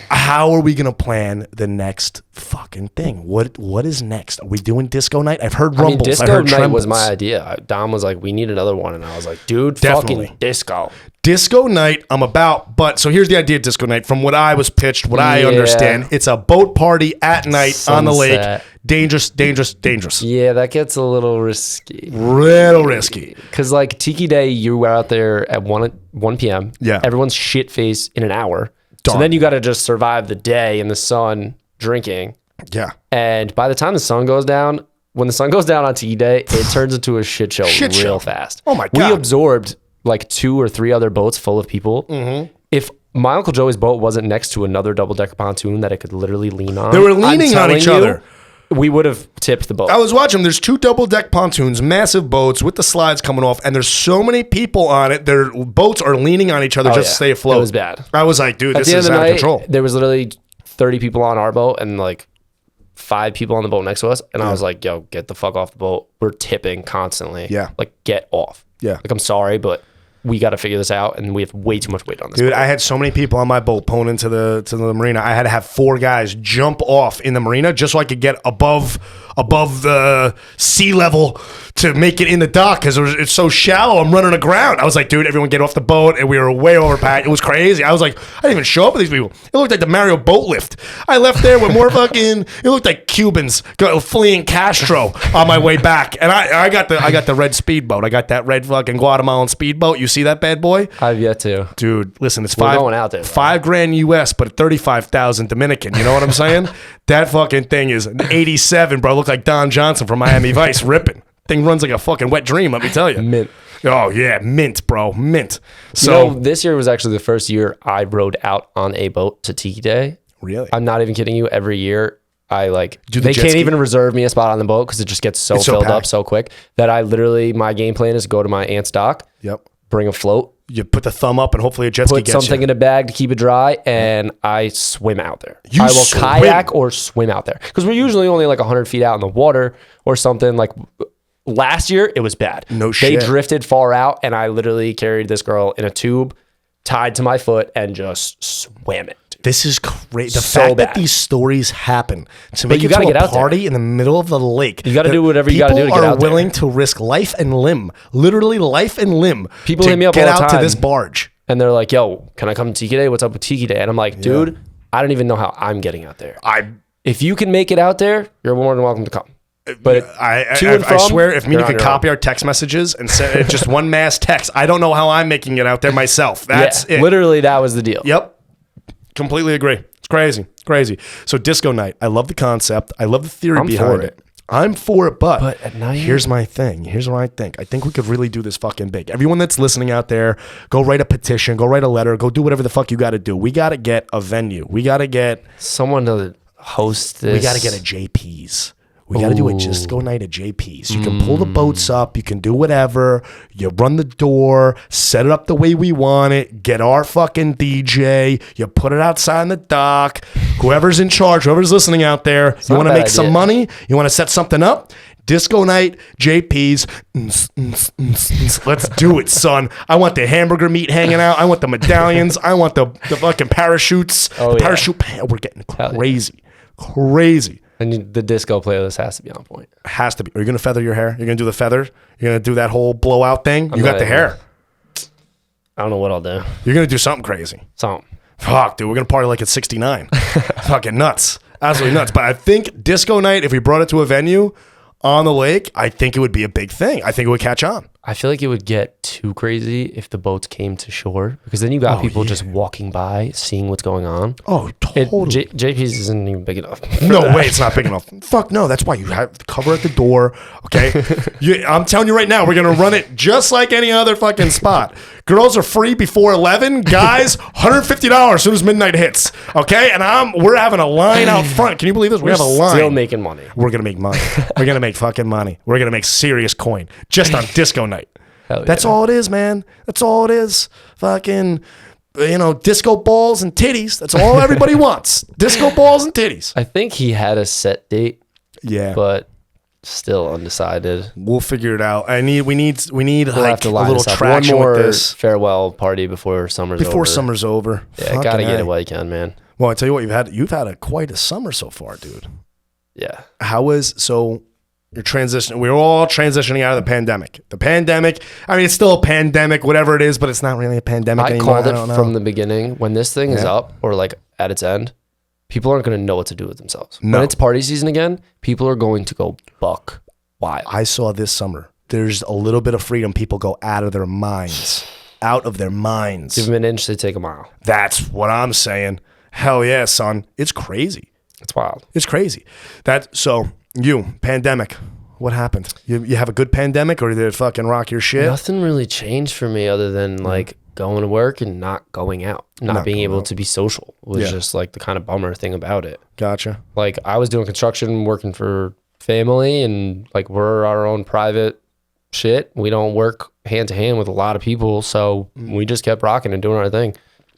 Speaker 1: How are we going to plan the next fucking thing? What is next? Are we doing disco night? I've heard rumbles.
Speaker 2: Disco night was my idea. Dom was like, we need another one. And I was like, dude, definitely. Fucking disco.
Speaker 1: Disco night, I'm about. But so here's the idea of disco night. From what I was pitched, what I understand, it's a boat party at night on the lake. Dangerous.
Speaker 2: Yeah, that gets a little risky.
Speaker 1: Because
Speaker 2: like Tiki Day, you were out there at 1 p.m.
Speaker 1: Yeah.
Speaker 2: Everyone's shit faced in an hour. So then you got to just survive the day in the sun drinking.
Speaker 1: Yeah.
Speaker 2: And by the time the sun goes down, when the sun goes down on Tiki Day, it turns into a shit show fast.
Speaker 1: Oh my God.
Speaker 2: We absorbed like 2 or 3 other boats full of people. Mm-hmm. If my Uncle Joey's boat wasn't next to another double-decker pontoon that it could literally lean on.
Speaker 1: They were leaning on each other.
Speaker 2: We would have tipped the boat.
Speaker 1: I was watching. There's 2 double-deck pontoons, massive boats with the slides coming off, and there's so many people on it. Their boats are leaning on each other just to stay afloat.
Speaker 2: It was bad.
Speaker 1: I was like, dude, this is out of control.
Speaker 2: There was literally 30 people on our boat and like 5 people on the boat next to us. And I was like, yo, get the fuck off the boat. We're tipping constantly.
Speaker 1: Yeah.
Speaker 2: Like, get off.
Speaker 1: Yeah.
Speaker 2: Like, I'm sorry, but we got to figure this out, and we have way too much weight on this.
Speaker 1: Dude,
Speaker 2: boat.
Speaker 1: I had so many people on my boat pulling into the marina. I had to have 4 guys jump off in the marina just so I could get above the sea level to make it in the dock because it's so shallow. I'm running aground. I was like, dude, everyone get off the boat, and we were way overpacked. It was crazy. I was like, I didn't even show up with these people. It looked like the Mario boat lift. I left there with more fucking. It looked like Cubans fleeing Castro on my way back, and I got the red speedboat. I got that red fucking Guatemalan speedboat. You see that bad boy?
Speaker 2: I've yet to.
Speaker 1: Dude, listen, it's
Speaker 2: We're going out there, bro.
Speaker 1: $5,000 US, but 35,000 Dominican. You know what I'm saying? That fucking thing is an 87, bro. Look like Don Johnson from Miami Vice ripping. Thing runs like a fucking wet dream, let me tell you.
Speaker 2: Mint.
Speaker 1: Oh, yeah, mint, bro, mint. So
Speaker 2: this year was actually the first year I rode out on a boat to Tiki Day.
Speaker 1: Really?
Speaker 2: I'm not even kidding you. Every year, I like, they
Speaker 1: jet
Speaker 2: can't
Speaker 1: ski?
Speaker 2: even reserve me a spot on the boat because it just gets so filled up so quick that my game plan is go to my aunt's dock.
Speaker 1: Yep.
Speaker 2: Bring a float.
Speaker 1: You put the thumb up and hopefully a jet ski gets you.
Speaker 2: Put something in a bag to keep it dry, and I swim out there. I will kayak or swim out there because we're usually only like 100 feet out in the water or something. Like last year, it was bad.
Speaker 1: No shit.
Speaker 2: They drifted far out, and I literally carried this girl in a tube tied to my foot and just swam it.
Speaker 1: This is crazy. The fact that these stories happen to make it to a party in the middle of the lake.
Speaker 2: You got to do whatever you got to do to get out there.
Speaker 1: People are willing to risk life and limb, literally life and limb.
Speaker 2: People hit me up all the time.
Speaker 1: Get out to this barge.
Speaker 2: And they're like, yo, can I come to Tiki Day? What's up with Tiki Day? And I'm like, dude, I don't even know how I'm getting out there. If you can make it out there, you're more than welcome to come. But
Speaker 1: I swear, if me could copy our text messages and send just one mass text, I don't know how I'm making it out there myself. That's it.
Speaker 2: Literally, that was the deal.
Speaker 1: Yep. Completely agree. It's crazy. So disco night. I love the concept. I love the theory behind it. I'm for it, but
Speaker 2: at night,
Speaker 1: here's my thing. Here's what I think. I think we could really do this fucking big. Everyone that's listening out there, go write a petition, go write a letter, go do whatever the fuck you got to do. We got to get a venue. We got to get
Speaker 2: someone to host this.
Speaker 1: We got to get a JP's. We got to do a disco night at JP's. You can pull the boats up. You can do whatever. You run the door, set it up the way we want it, get our fucking DJ. You put it outside in the dock. Whoever's in charge, whoever's listening out there, you want to make some money? You want to set something up? Disco night, JP's. Let's do it, son. I want the hamburger meat hanging out. I want the medallions. I want the fucking parachutes. Parachute. We're getting crazy.
Speaker 2: And the disco playlist has to be on point.
Speaker 1: Has to be. Are you going to feather your hair? You're going to do the feather? You're going to do that whole blowout thing? You got the hair.
Speaker 2: I don't know what I'll do.
Speaker 1: You're going to do something crazy. Fuck, dude. We're going to party like it's 69. Fucking nuts. Absolutely nuts. But I think disco night, if we brought it to a venue on the lake, I think it would be a big thing. I think it would catch on.
Speaker 2: I feel like it would get too crazy if the boats came to shore, because then you got people just walking by, seeing what's going on.
Speaker 1: Oh, totally.
Speaker 2: JP's isn't even big enough.
Speaker 1: No way, it's not big enough. Fuck no, that's why you have the cover at the door, okay? I'm telling you right now, we're going to run it just like any other fucking spot. Girls are free before 11. Guys, $150 as soon as midnight hits, okay? And we're having a line out front. Can you believe this? We have a line.
Speaker 2: Still making money.
Speaker 1: We're going to make money. We're going to make fucking money. We're going to make serious coin just on disco night. That's all it is, man. That's all it is. Fucking, disco balls and titties. That's all everybody wants. Disco balls and titties.
Speaker 2: I think he had a set date.
Speaker 1: Yeah.
Speaker 2: But still undecided.
Speaker 1: We'll figure it out. We need
Speaker 2: we'll
Speaker 1: like a little traction
Speaker 2: one more
Speaker 1: with this.
Speaker 2: Farewell party before summer's over.
Speaker 1: Summer's over.
Speaker 2: Yeah, gotta get it while you can, man.
Speaker 1: Well, I tell you what, you've had quite a summer so far, dude.
Speaker 2: Yeah.
Speaker 1: You're transitioning. We're all transitioning out of the pandemic. I mean, it's still a pandemic, whatever it is, but it's not really a pandemic anymore.
Speaker 2: I called it from the beginning. When this thing is up or like at its end, people aren't going to know what to do with themselves. No. When it's party season again, people are going to go buck wild.
Speaker 1: I saw this summer. There's a little bit of freedom. People go out of their minds. Give them an inch, they take a mile. That's what I'm saying. Hell yeah, son. It's crazy.
Speaker 2: It's wild.
Speaker 1: It's crazy. Pandemic. What happened? You have a good pandemic, or did it fucking rock your shit?
Speaker 2: Nothing really changed for me other than like going to work and not going out, not being able to be social was just like the kind of bummer thing about it.
Speaker 1: Gotcha.
Speaker 2: Like I was doing construction, working for family, and like we're our own private shit. We don't work hand to hand with a lot of people, so we just kept rocking and doing our thing.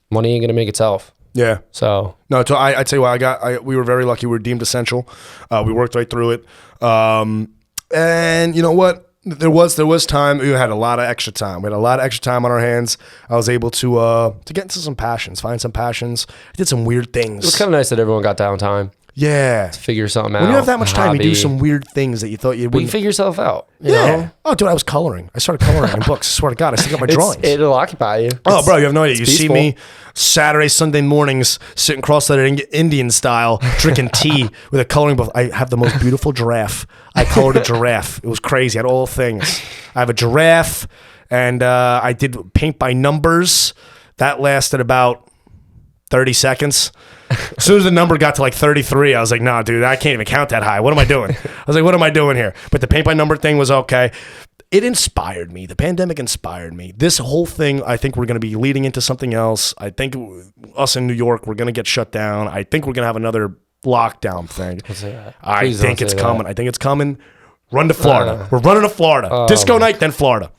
Speaker 2: Money ain't gonna make itself.
Speaker 1: Yeah.
Speaker 2: So
Speaker 1: no, I tell you what, we were very lucky. We were deemed essential. We worked right through it. And you know what? There was time. We had a lot of extra time. We had a lot of extra time on our hands. I was able to get into some passions, find some passions. I did some weird things.
Speaker 2: It was kind of nice that everyone got downtime.
Speaker 1: Yeah.
Speaker 2: To figure something out.
Speaker 1: When you have that much time, you do some weird things that you thought you wouldn't.
Speaker 2: You figure yourself out. You
Speaker 1: yeah.
Speaker 2: know?
Speaker 1: Oh, dude, I was coloring. I started coloring in books. I swear to God, I still got my drawings.
Speaker 2: It'll occupy you.
Speaker 1: Oh, bro, you have no idea. You
Speaker 2: peaceful.
Speaker 1: See me Saturday, Sunday mornings sitting cross-legged Indian style, drinking tea with a coloring book. I have the most beautiful giraffe. I colored a giraffe. It was crazy. I had all things. I have a giraffe, and I did paint by numbers. That lasted about 30 seconds. As soon as the number got to like 33, I was like, nah, dude, I can't even count that high. What am I doing? I was like, what am I doing here? But the paint by number thing was okay. It inspired me. The pandemic inspired me. This whole thing, I think we're going to be leading into something else. I think us in New York, we're going to get shut down. I think we're going to have another lockdown thing. I think it's coming. I think it's coming. Run to Florida. We're running to Florida. Disco night, then Florida.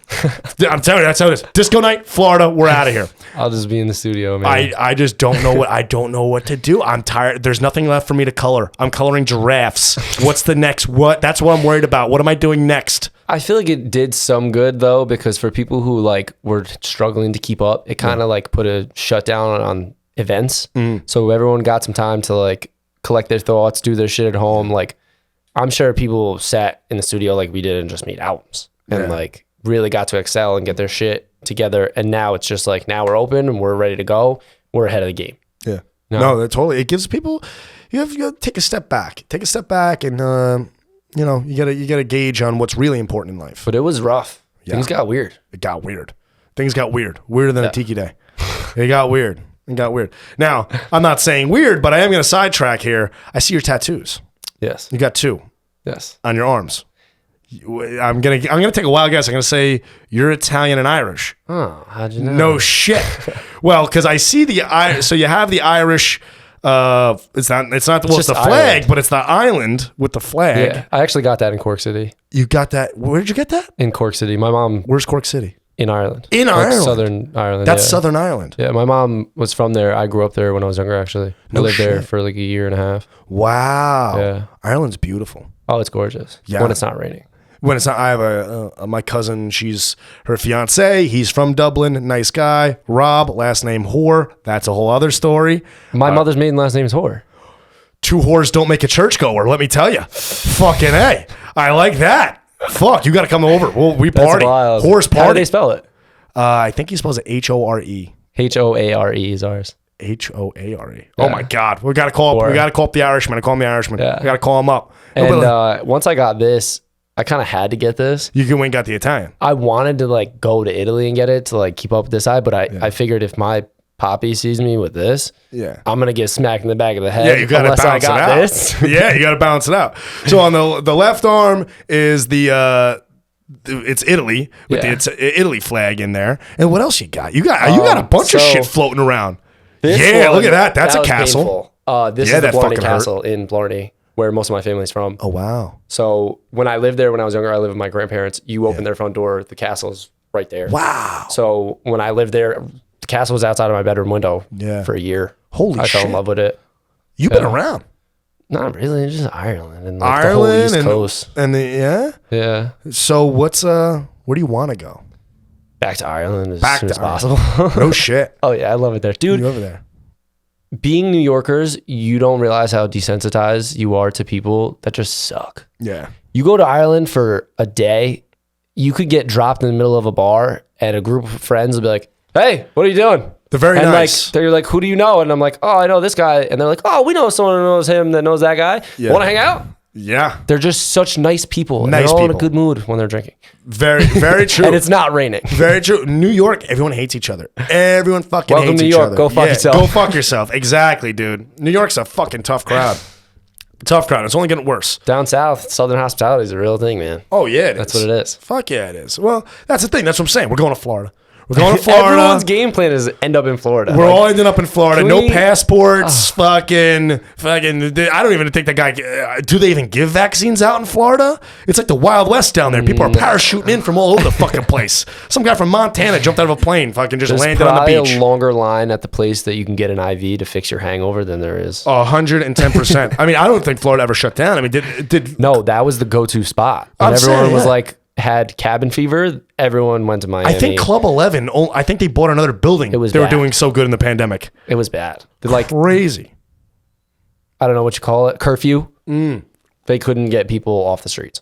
Speaker 1: I'm telling you, that's how it is. Disco night, Florida. We're out of here.
Speaker 2: I'll just be in the studio, man.
Speaker 1: I just don't know what to do. I'm tired. There's nothing left for me to color. I'm coloring giraffes. What's the next? That's what I'm worried about. What am I doing next?
Speaker 2: I feel like it did some good though, because for people who like were struggling to keep up, it kind of like put a shutdown on events. So everyone got some time to like collect their thoughts, do their shit at home. Like I'm sure people sat in the studio like we did and just made albums and like really got to excel and get their shit together. And now it's just like, now we're open and we're ready to go. We're ahead of the game.
Speaker 1: Yeah. No, that totally. It gives people, you have to take a step back. Take a step back and you gotta gauge on what's really important in life.
Speaker 2: But it was rough.
Speaker 1: Yeah.
Speaker 2: Things got weird.
Speaker 1: It got weird. Things got weird. Weirder than a tiki day. It got weird. It got weird. Now, I'm not saying weird, but I am going to sidetrack here. I see your tattoos.
Speaker 2: Yes.
Speaker 1: You got 2.
Speaker 2: Yes.
Speaker 1: On your arms. I'm gonna take a wild guess. I'm gonna say you're Italian and Irish.
Speaker 2: Oh, how'd you know?
Speaker 1: No shit. Well, because I see so you have the Irish. It's not the flag,
Speaker 2: island.
Speaker 1: but it's the island with the flag.
Speaker 2: Yeah, I actually got that in Cork City.
Speaker 1: You got that? Where did you get that?
Speaker 2: In Cork City. My mom.
Speaker 1: Where's Cork City?
Speaker 2: In Ireland.
Speaker 1: In Ireland?
Speaker 2: Southern Ireland.
Speaker 1: That's Southern Ireland.
Speaker 2: Yeah, my mom was from there. I grew up there when I was younger, actually. I lived there for like a year and a half.
Speaker 1: Wow.
Speaker 2: Yeah.
Speaker 1: Ireland's beautiful.
Speaker 2: Oh, it's gorgeous.
Speaker 1: Yeah.
Speaker 2: When it's not raining.
Speaker 1: When it's not, I have my cousin, she's her fiance. He's from Dublin. Nice guy. Rob, last name Whore. That's a whole other story.
Speaker 2: My mother's maiden last name is Whore.
Speaker 1: 2 whores don't make a churchgoer, let me tell you. Fucking A. I like that. Fuck, you got to come over. We party.
Speaker 2: Wild.
Speaker 1: Horse party.
Speaker 2: How do they spell it?
Speaker 1: I think he spells it Hore.
Speaker 2: Hoare is ours.
Speaker 1: Hoare.
Speaker 2: Yeah.
Speaker 1: Oh my God, we got to call up the Irishman. I call him the Irishman.
Speaker 2: Yeah.
Speaker 1: We got to call him up.
Speaker 2: And once I got this, I kind of had to get this.
Speaker 1: You went and got the Italian.
Speaker 2: I wanted to like go to Italy and get it to like keep up with this side, but I figured if my poppy sees me with this, I'm gonna get smacked in the back of the head.
Speaker 1: Yeah, you gotta balance it out.
Speaker 2: This.
Speaker 1: Yeah, you gotta balance it out. So on the left arm is it's Italy with the Italy flag in there. And what else you got? You got a bunch of shit floating around. Yeah, look at that. That's a castle.
Speaker 2: This is the Blarney Castle in Blarney, where most of my family's from.
Speaker 1: Oh wow.
Speaker 2: So when I lived there when I was younger, I lived with my grandparents. You open their front door, the castle's right there.
Speaker 1: Wow.
Speaker 2: So when I lived there, the castle was outside of my bedroom window for a year.
Speaker 1: Holy shit.
Speaker 2: I fell in love with it.
Speaker 1: You've been around.
Speaker 2: Not really, just Ireland and like the whole East Coast.
Speaker 1: And
Speaker 2: yeah.
Speaker 1: So where do you want to go?
Speaker 2: Back to Ireland as soon as possible.
Speaker 1: No shit.
Speaker 2: Oh yeah, I love it there, dude.
Speaker 1: You over there?
Speaker 2: Being New Yorkers, you don't realize how desensitized you are to people that just suck.
Speaker 1: Yeah.
Speaker 2: You go to Ireland for a day, you could get dropped in the middle of a bar, and a group of friends will be like, "Hey, what are you doing?"
Speaker 1: They're very nice.
Speaker 2: Like, they're like, "Who do you know?" And I'm like, "Oh, I know this guy." And they're like, "Oh, we know someone who knows him that knows that guy.
Speaker 1: Yeah.
Speaker 2: Want to hang out?"
Speaker 1: Yeah.
Speaker 2: They're just such nice people.
Speaker 1: Nice
Speaker 2: they're all in
Speaker 1: people.
Speaker 2: a good mood when they're drinking.
Speaker 1: Very, very true.
Speaker 2: And it's not raining.
Speaker 1: Very true. New York, everyone hates each other. Everyone fucking
Speaker 2: Welcome
Speaker 1: hates
Speaker 2: to New
Speaker 1: each
Speaker 2: York.
Speaker 1: other.
Speaker 2: Go fuck yourself.
Speaker 1: Go fuck yourself. Exactly, dude. New York's a fucking tough crowd. Tough crowd. It's only getting worse.
Speaker 2: Down south, Southern hospitality is a real thing, man.
Speaker 1: Oh, yeah,
Speaker 2: That's what it is.
Speaker 1: Fuck yeah, it is. Well, that's the thing. That's what I'm saying. We're going to Florida. We're going to Florida.
Speaker 2: Everyone's game plan is end up in Florida.
Speaker 1: We're all ending up in Florida. No passports. Fucking. I don't even think that guy. Do they even give vaccines out in Florida? It's like the Wild West down there. People are parachuting in from all over the fucking place. Some guy from Montana jumped out of a plane, fucking just landed on the beach.
Speaker 2: There's probably a longer line at the place that you can get an IV to fix your hangover than there is.
Speaker 1: 110%. I mean, I don't think Florida ever shut down. I mean, did
Speaker 2: No, that was the go-to spot. When everyone was like, had cabin fever, everyone went to Miami.
Speaker 1: I think Club 11, I think they bought another building. They were doing so good in the pandemic.
Speaker 2: It was bad. They're like
Speaker 1: crazy.
Speaker 2: I don't know what you call it. Curfew. They couldn't get people off the streets.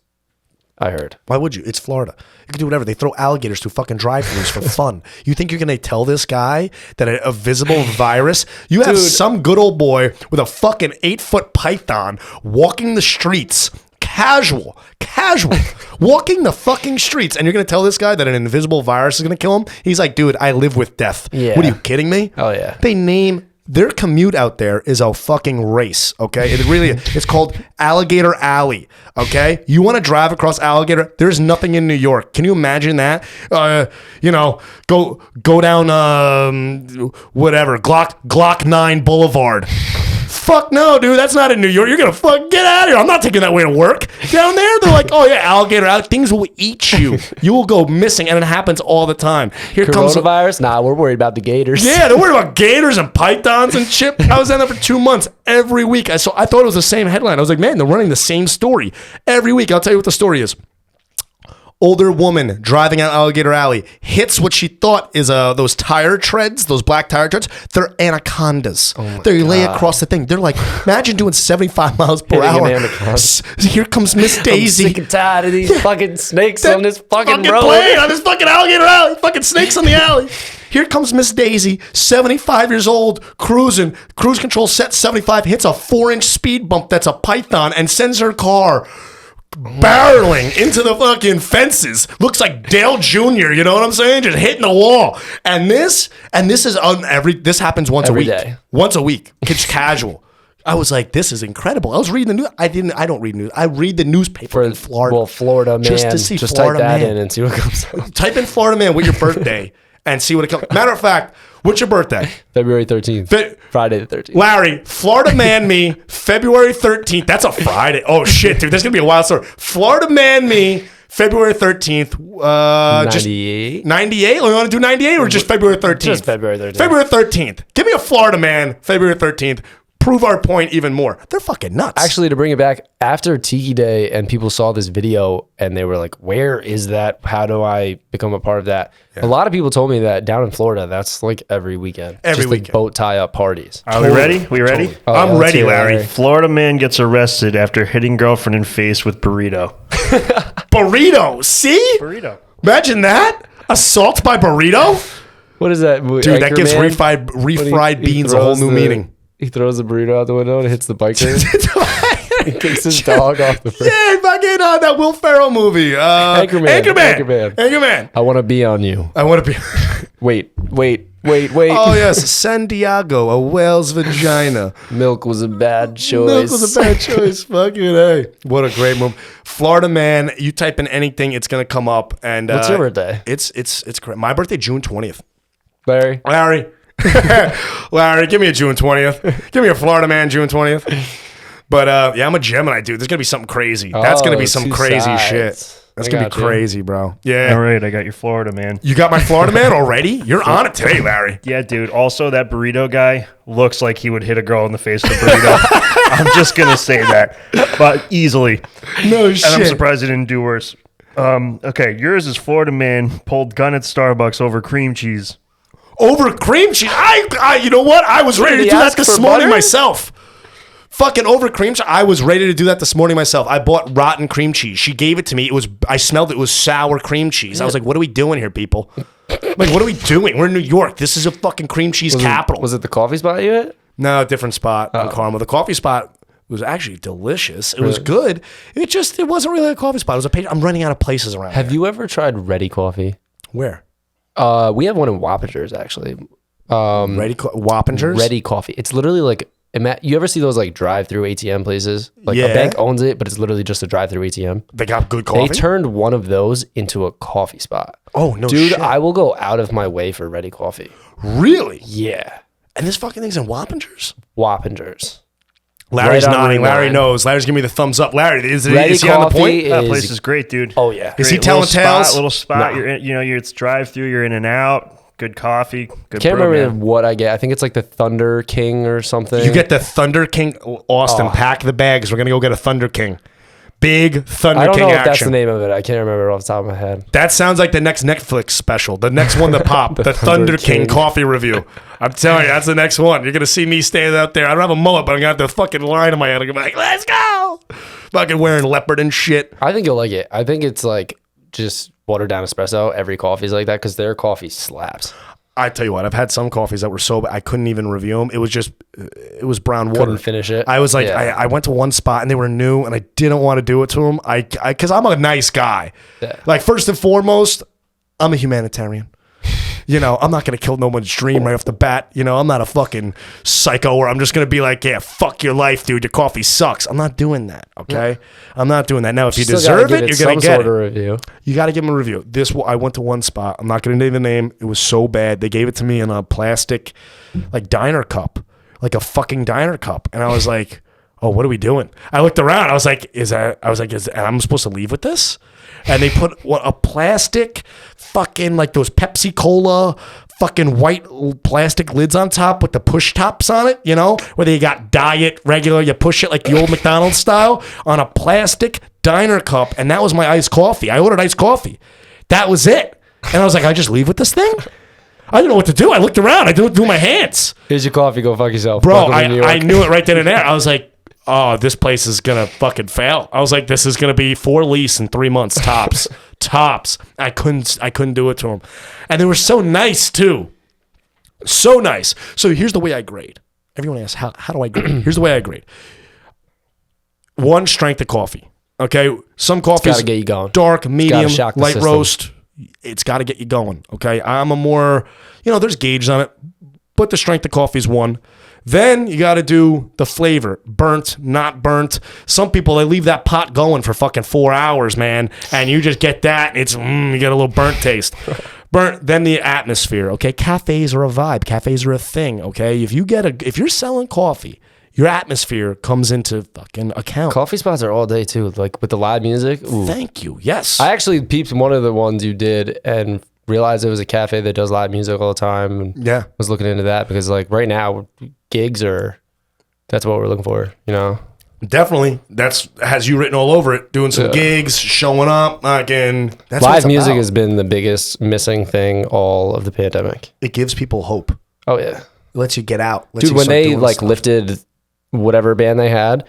Speaker 2: I heard.
Speaker 1: Why would you? It's Florida. You can do whatever. They throw alligators through fucking drive-thrus for fun. You think you're going to tell this guy that a visible virus? You have some good old boy with a fucking 8-foot python walking the streets. Casual, walking the fucking streets, and you're gonna tell this guy that an invisible virus is gonna kill him? He's like, dude, I live with death.
Speaker 2: Yeah.
Speaker 1: What are you kidding me?
Speaker 2: Oh yeah.
Speaker 1: Their commute out there is a fucking race, okay? It really is. It's called Alligator Alley, okay? You want to drive across Alligator? There's nothing in New York. Can you imagine that? Go down whatever Glock 9 Boulevard. Fuck no, dude. That's not in New York. You're going to get out of here. I'm not taking that way to work. Down there, they're like, oh, yeah, alligator out. Things will eat you. You will go missing, and it happens all the time. Here comes
Speaker 2: coronavirus? Nah, we're worried about the gators.
Speaker 1: Yeah, they're worried about gators and pythons and shit. I was down there for 2 months every week. I thought it was the same headline. I was like, man, they're running the same story every week. I'll tell you what the story is. Older woman driving out Alligator Alley hits what she thought is those tire treads, those black tire treads. They're anacondas. They lay across the thing. They're like, imagine doing 75 miles per hour. Here comes Miss Daisy.
Speaker 2: I'm sick and tired of these fucking snakes on this fucking road.
Speaker 1: On this fucking Alligator Alley. Fucking snakes on the alley. Here comes Miss Daisy, 75 years old, cruising. Cruise control set 75, hits a 4-inch speed bump that's a python and sends her car barreling into the fucking fences. Looks like Dale Jr., you know what I'm saying? Just hitting the wall. And this is on this happens once
Speaker 2: Every
Speaker 1: a week.
Speaker 2: day.
Speaker 1: Once a week. It's casual. I was like, this is incredible. I was reading the news. I don't read news. I read the newspaper in Florida.
Speaker 2: Well, Florida man.
Speaker 1: Just to see
Speaker 2: just
Speaker 1: Florida
Speaker 2: type that
Speaker 1: man.
Speaker 2: in and see what comes up.
Speaker 1: Type in Florida man with your birthday and see what it comes. Matter of fact, what's your birthday?
Speaker 2: February 13th. Friday the 13th.
Speaker 1: Larry, Florida man me, February 13th. That's a Friday. Oh, shit, dude. That's going to be a wild story. Florida man me, February 13th.
Speaker 2: 98?
Speaker 1: 98? You want to do 98 or just February 13th?
Speaker 2: Just February 13th.
Speaker 1: February 13th. Give me a Florida man, February 13th. Prove our point even more. They're fucking nuts.
Speaker 2: Actually, to bring it back, after Tiki Day and people saw this video and they were like, where is that? How do I become a part of that? Yeah. A lot of people told me that down in Florida, that's like every weekend.
Speaker 1: Every
Speaker 2: just
Speaker 1: weekend.
Speaker 2: Like boat tie-up parties.
Speaker 3: Are we ready? We ready?
Speaker 1: Totally. I'm ready, Larry.
Speaker 3: Florida man gets arrested after hitting girlfriend in face with burrito.
Speaker 1: Burrito. See?
Speaker 3: Burrito.
Speaker 1: Imagine that. Assault by burrito?
Speaker 2: What is that?
Speaker 1: Dude, that gives refried beans a whole new meaning.
Speaker 2: He throws the burrito out the window and hits the biker. He kicks his dog off the bridge.
Speaker 1: Yeah, fucking that Will Ferrell movie. Anchorman.
Speaker 2: I want to be on you.
Speaker 1: I want to be.
Speaker 2: Wait.
Speaker 1: Oh, yes. San Diego, a whale's vagina.
Speaker 2: Milk was a bad choice.
Speaker 1: Fucking A. What a great movie. Florida man, you type in anything, it's going to come up. And
Speaker 2: what's your birthday?
Speaker 1: It's great. My birthday, June 20th.
Speaker 2: Larry.
Speaker 1: Larry, give me a June 20th. Give me a Florida man, June 20th. But yeah, I'm a Gemini, dude. There's going to be something crazy. That's going to be some crazy shit. That's going to be crazy, bro. Yeah.
Speaker 3: All right, I got your Florida man.
Speaker 1: You got my Florida man already? You're on it today, Larry.
Speaker 3: Yeah, dude. Also, that burrito guy looks like he would hit a girl in the face with a burrito. I'm just going to say that. But easily.
Speaker 1: No shit.
Speaker 3: And I'm surprised he didn't do worse. Okay, yours is Florida man pulled gun at Starbucks over cream cheese.
Speaker 1: Over cream cheese? You know what? I was ready to do that this morning myself. Fucking over cream cheese. I was ready to do that this morning myself. I bought rotten cream cheese. She gave it to me. I smelled it was sour cream cheese. I was like, what are we doing here, people? Like, what are we doing? We're in New York. This is a fucking cream cheese capital.
Speaker 2: Was it the coffee spot you at?
Speaker 1: No, different spot in Carmel. The coffee spot was actually delicious. It was good. It wasn't really a coffee spot. It was a page. I'm running out of places around
Speaker 2: Have you ever tried Ready Coffee?
Speaker 1: Where?
Speaker 2: We have one in Wappingers, actually.
Speaker 1: Wappingers?
Speaker 2: Ready Coffee. It's literally like, you ever see those like drive-through ATM places? Like
Speaker 1: Yeah.
Speaker 2: a bank owns it, but it's literally just a drive-through ATM.
Speaker 1: They got good coffee?
Speaker 2: They turned one of those into a coffee spot.
Speaker 1: Oh, no
Speaker 2: Dude,
Speaker 1: shit.
Speaker 2: I will go out of my way for Ready Coffee.
Speaker 1: Really?
Speaker 2: Yeah.
Speaker 1: And this fucking thing's in Wappingers?
Speaker 2: Wappingers.
Speaker 1: Larry's
Speaker 2: Right on
Speaker 1: nodding.
Speaker 2: Ring
Speaker 1: Larry
Speaker 2: 9.
Speaker 1: knows. Larry's giving me the thumbs up. Larry, is he
Speaker 2: Ready
Speaker 1: on the
Speaker 2: Coffee
Speaker 1: point?
Speaker 3: That place is great, dude.
Speaker 2: Oh, yeah.
Speaker 1: Is he
Speaker 3: Great.
Speaker 1: telling
Speaker 3: Little
Speaker 1: tales?
Speaker 3: Little spot.
Speaker 2: No.
Speaker 3: You're in, it's drive-through. You're in and out. Good coffee. Good
Speaker 2: Can't remember
Speaker 3: program.
Speaker 2: what I get. I think it's like the Thunder King or something.
Speaker 1: You get the Thunder King. Austin, pack the bags. We're going to go get a Thunder King. Big Thunder
Speaker 2: I don't
Speaker 1: King
Speaker 2: know if
Speaker 1: action.
Speaker 2: that's the name of it. I can't remember off the top of my head.
Speaker 1: That sounds like the next Netflix special. The next one to pop. the Thunder King coffee review. I'm telling you, that's the next one. You're going to see me standing out there. I don't have a mullet, but I'm going to have the fucking line in my head. I'm gonna be like, let's go. Fucking wearing leopard and shit.
Speaker 2: I think you'll like it. I think it's like just watered down espresso. Every coffee's like that because their coffee slaps.
Speaker 1: I tell you what, I've had some coffees that were so bad, I couldn't even review them. It was brown water.
Speaker 2: Couldn't finish it.
Speaker 1: I was like,
Speaker 2: Yeah.
Speaker 1: I went to one spot and they were new and I didn't want to do it to them. Because I'm a nice guy.
Speaker 2: Yeah.
Speaker 1: Like, first and foremost, I'm a humanitarian. You know, I'm not going to kill no one's dream right off the bat. You know, I'm not a fucking psycho where I'm just going to be like, yeah, fuck your life, dude. Your coffee sucks. I'm not doing that, okay? I'm not doing that. Now, if you deserve it, you're going to get
Speaker 2: some sort
Speaker 1: it.
Speaker 2: of review.
Speaker 1: You got to give them a review. I went to one spot. I'm not going to name the name. It was so bad. They gave it to me in a plastic, like, diner cup. Like a fucking diner cup. And I was like, oh, what are we doing? I looked around. I was like, I'm supposed to leave with this? And they put a plastic fucking, like those Pepsi Cola fucking white plastic lids on top with the push tops on it, you know, whether you got diet, regular, you push it like the old McDonald's style on a plastic diner cup. And that was my iced coffee. I ordered iced coffee. That was it. And I was like, I just leave with this thing? I didn't know what to do. I looked around. I didn't do my hands.
Speaker 2: Here's your coffee. Go fuck yourself.
Speaker 1: Bro,
Speaker 2: Welcome to New York.
Speaker 1: I knew it right then and there. I was like, oh, this place is going to fucking fail. I was like, this is going to be for lease in 3 months, tops. Tops. I couldn't do it to them. And they were so nice, too. So nice. So here's the way I grade. Everyone asks, how do I grade? Here's the way I grade. 1, strength of coffee. Okay, some coffees
Speaker 2: gotta get you going.
Speaker 1: Dark, medium,
Speaker 2: shock the
Speaker 1: light
Speaker 2: system.
Speaker 1: roast. It's got to get you going. Okay, I'm a more, there's gauges on it, but the strength of coffee is one. Then you got to do the flavor, burnt, not burnt. Some people, they leave that pot going for fucking 4 hours, man, and you just get that, and it's you get a little burnt taste. Burnt. Then the atmosphere. Okay, cafes are a vibe. Cafes are a thing. Okay, if you're selling coffee, your atmosphere comes into fucking account.
Speaker 2: Coffee spots are all day too, like with the live music. Ooh.
Speaker 1: Thank you. Yes.
Speaker 2: I actually peeped one of the ones you did and realized it was a cafe that does live music all the time. And
Speaker 1: yeah.
Speaker 2: was looking into that because like right now gigs that's what we're looking for,
Speaker 1: Definitely. Has you written all over it, doing some gigs, showing up, again. That's
Speaker 2: live music has been the biggest missing thing all of the pandemic.
Speaker 1: It gives people hope.
Speaker 2: Oh yeah.
Speaker 1: It lets you get out.
Speaker 2: Dude, when they lifted whatever band they had,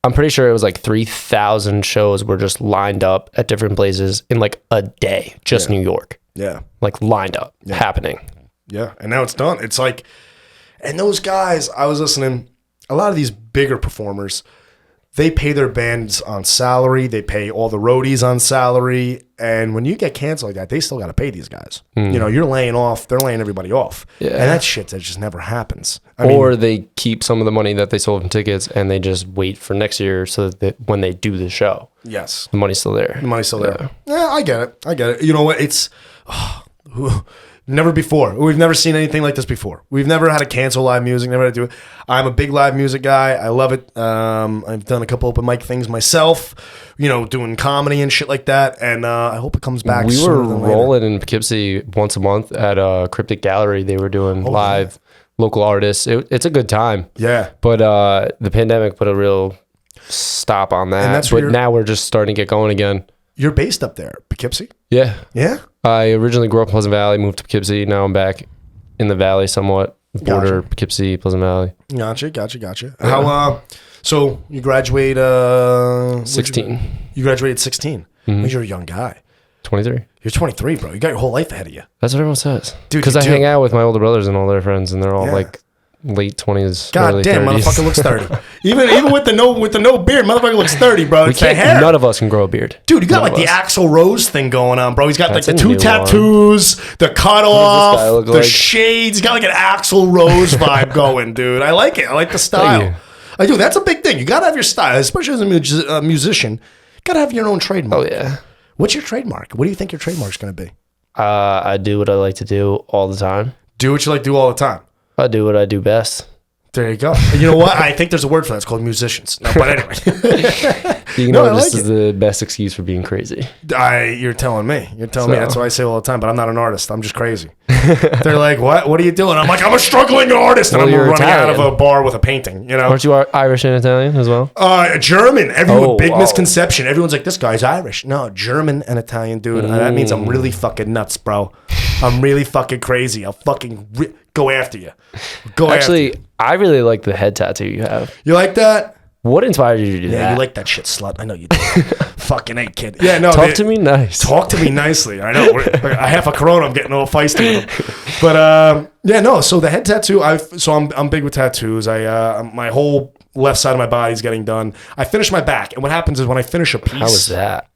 Speaker 2: I'm pretty sure it was like 3,000 shows were just lined up at different places in like a day, just New York.
Speaker 1: Yeah.
Speaker 2: Like lined up, happening.
Speaker 1: Yeah. And now it's done. It's like, and those guys, I was listening, a lot of these bigger performers, they pay their bands on salary. They pay all the roadies on salary. And when you get canceled like that, they still got to pay these guys. You're laying off. They're laying everybody off. Yeah. And that shit, that just never happens. I mean,
Speaker 2: they keep some of the money that they sold from tickets and they just wait for next year so that when they do the show,
Speaker 1: yes,
Speaker 2: the money's still there.
Speaker 1: The money's still there. Yeah, I get it. You know what? It's... never before. We've never seen anything like this before. We've never had to cancel live music, never had to do it. I'm a big live music guy. I love it. I've done a couple open mic things myself, doing comedy and shit like that. And I hope it comes back
Speaker 2: We were
Speaker 1: sooner than
Speaker 2: rolling in Poughkeepsie once a month at Cryptic Gallery. They were doing live local artists. It's a good time.
Speaker 1: Yeah.
Speaker 2: But the pandemic put a real stop on that.
Speaker 1: And that's
Speaker 2: but now we're just starting to get going again.
Speaker 1: You're based up there, Poughkeepsie?
Speaker 2: Yeah.
Speaker 1: Yeah?
Speaker 2: I originally grew up in Pleasant Valley, moved to Poughkeepsie. Now I'm back in the valley somewhat. Border,
Speaker 1: Gotcha.
Speaker 2: Poughkeepsie, Pleasant Valley.
Speaker 1: Gotcha. How, so you graduate...
Speaker 2: 16.
Speaker 1: You graduated 16.
Speaker 2: Mm-hmm.
Speaker 1: You're a young guy.
Speaker 2: 23.
Speaker 1: You're 23, bro. You got your whole life ahead of you.
Speaker 2: That's what everyone says.
Speaker 1: Dude,
Speaker 2: because I hang out with my older brothers and all their friends, and they're all like late 20s,
Speaker 1: God
Speaker 2: early
Speaker 1: damn,
Speaker 2: 30s.
Speaker 1: motherfucker looks 30. even with the no beard, motherfucker looks 30, bro. It's the hair.
Speaker 2: None of us can grow a beard.
Speaker 1: Dude, you got like the Axl Rose thing going on, bro. He's got
Speaker 2: That's
Speaker 1: like the
Speaker 2: a
Speaker 1: two
Speaker 2: new
Speaker 1: tattoos, the cutoff, the
Speaker 2: like?
Speaker 1: shades. He's got like an Axl Rose vibe going, dude. I like it. I like the style. I do. That's a big thing. You got to have your style, especially as a musician. You got to have your own trademark.
Speaker 2: Oh, yeah.
Speaker 1: What's your trademark? What do you think your trademark's going to be?
Speaker 2: I do what I like to do all the time.
Speaker 1: Do what you like to do all the time.
Speaker 2: I do what I do best.
Speaker 1: There you go. You know what? I think there's a word for that. It's called musicians. No, but anyway.
Speaker 2: This is the best excuse for being crazy.
Speaker 1: You're telling me. That's what I say all the time, but I'm not an artist. I'm just crazy. They're like, what? What are you doing? I'm like, I'm a struggling artist, and I'm running out of a bar with a painting,
Speaker 2: Aren't you Irish and Italian as well?
Speaker 1: German. Everyone, misconception. Everyone's like, this guy's Irish. No, German and Italian, dude. That means I'm really fucking nuts, bro. I'm really fucking crazy. I'll fucking go after you.
Speaker 2: Actually, I really like the head tattoo you have.
Speaker 1: You like that?
Speaker 2: What inspired you to do that?
Speaker 1: Yeah, you like that shit, slut. I know you do. Fucking A, kid. Yeah, no.
Speaker 2: Talk to me nice.
Speaker 1: Talk to me nicely. I know. I have a Corona. I'm getting all feisty with him. But So the head tattoo. I'm big with tattoos. My whole left side of my body is getting done. I finish my back, and what happens is when I finish a piece.
Speaker 2: How was that?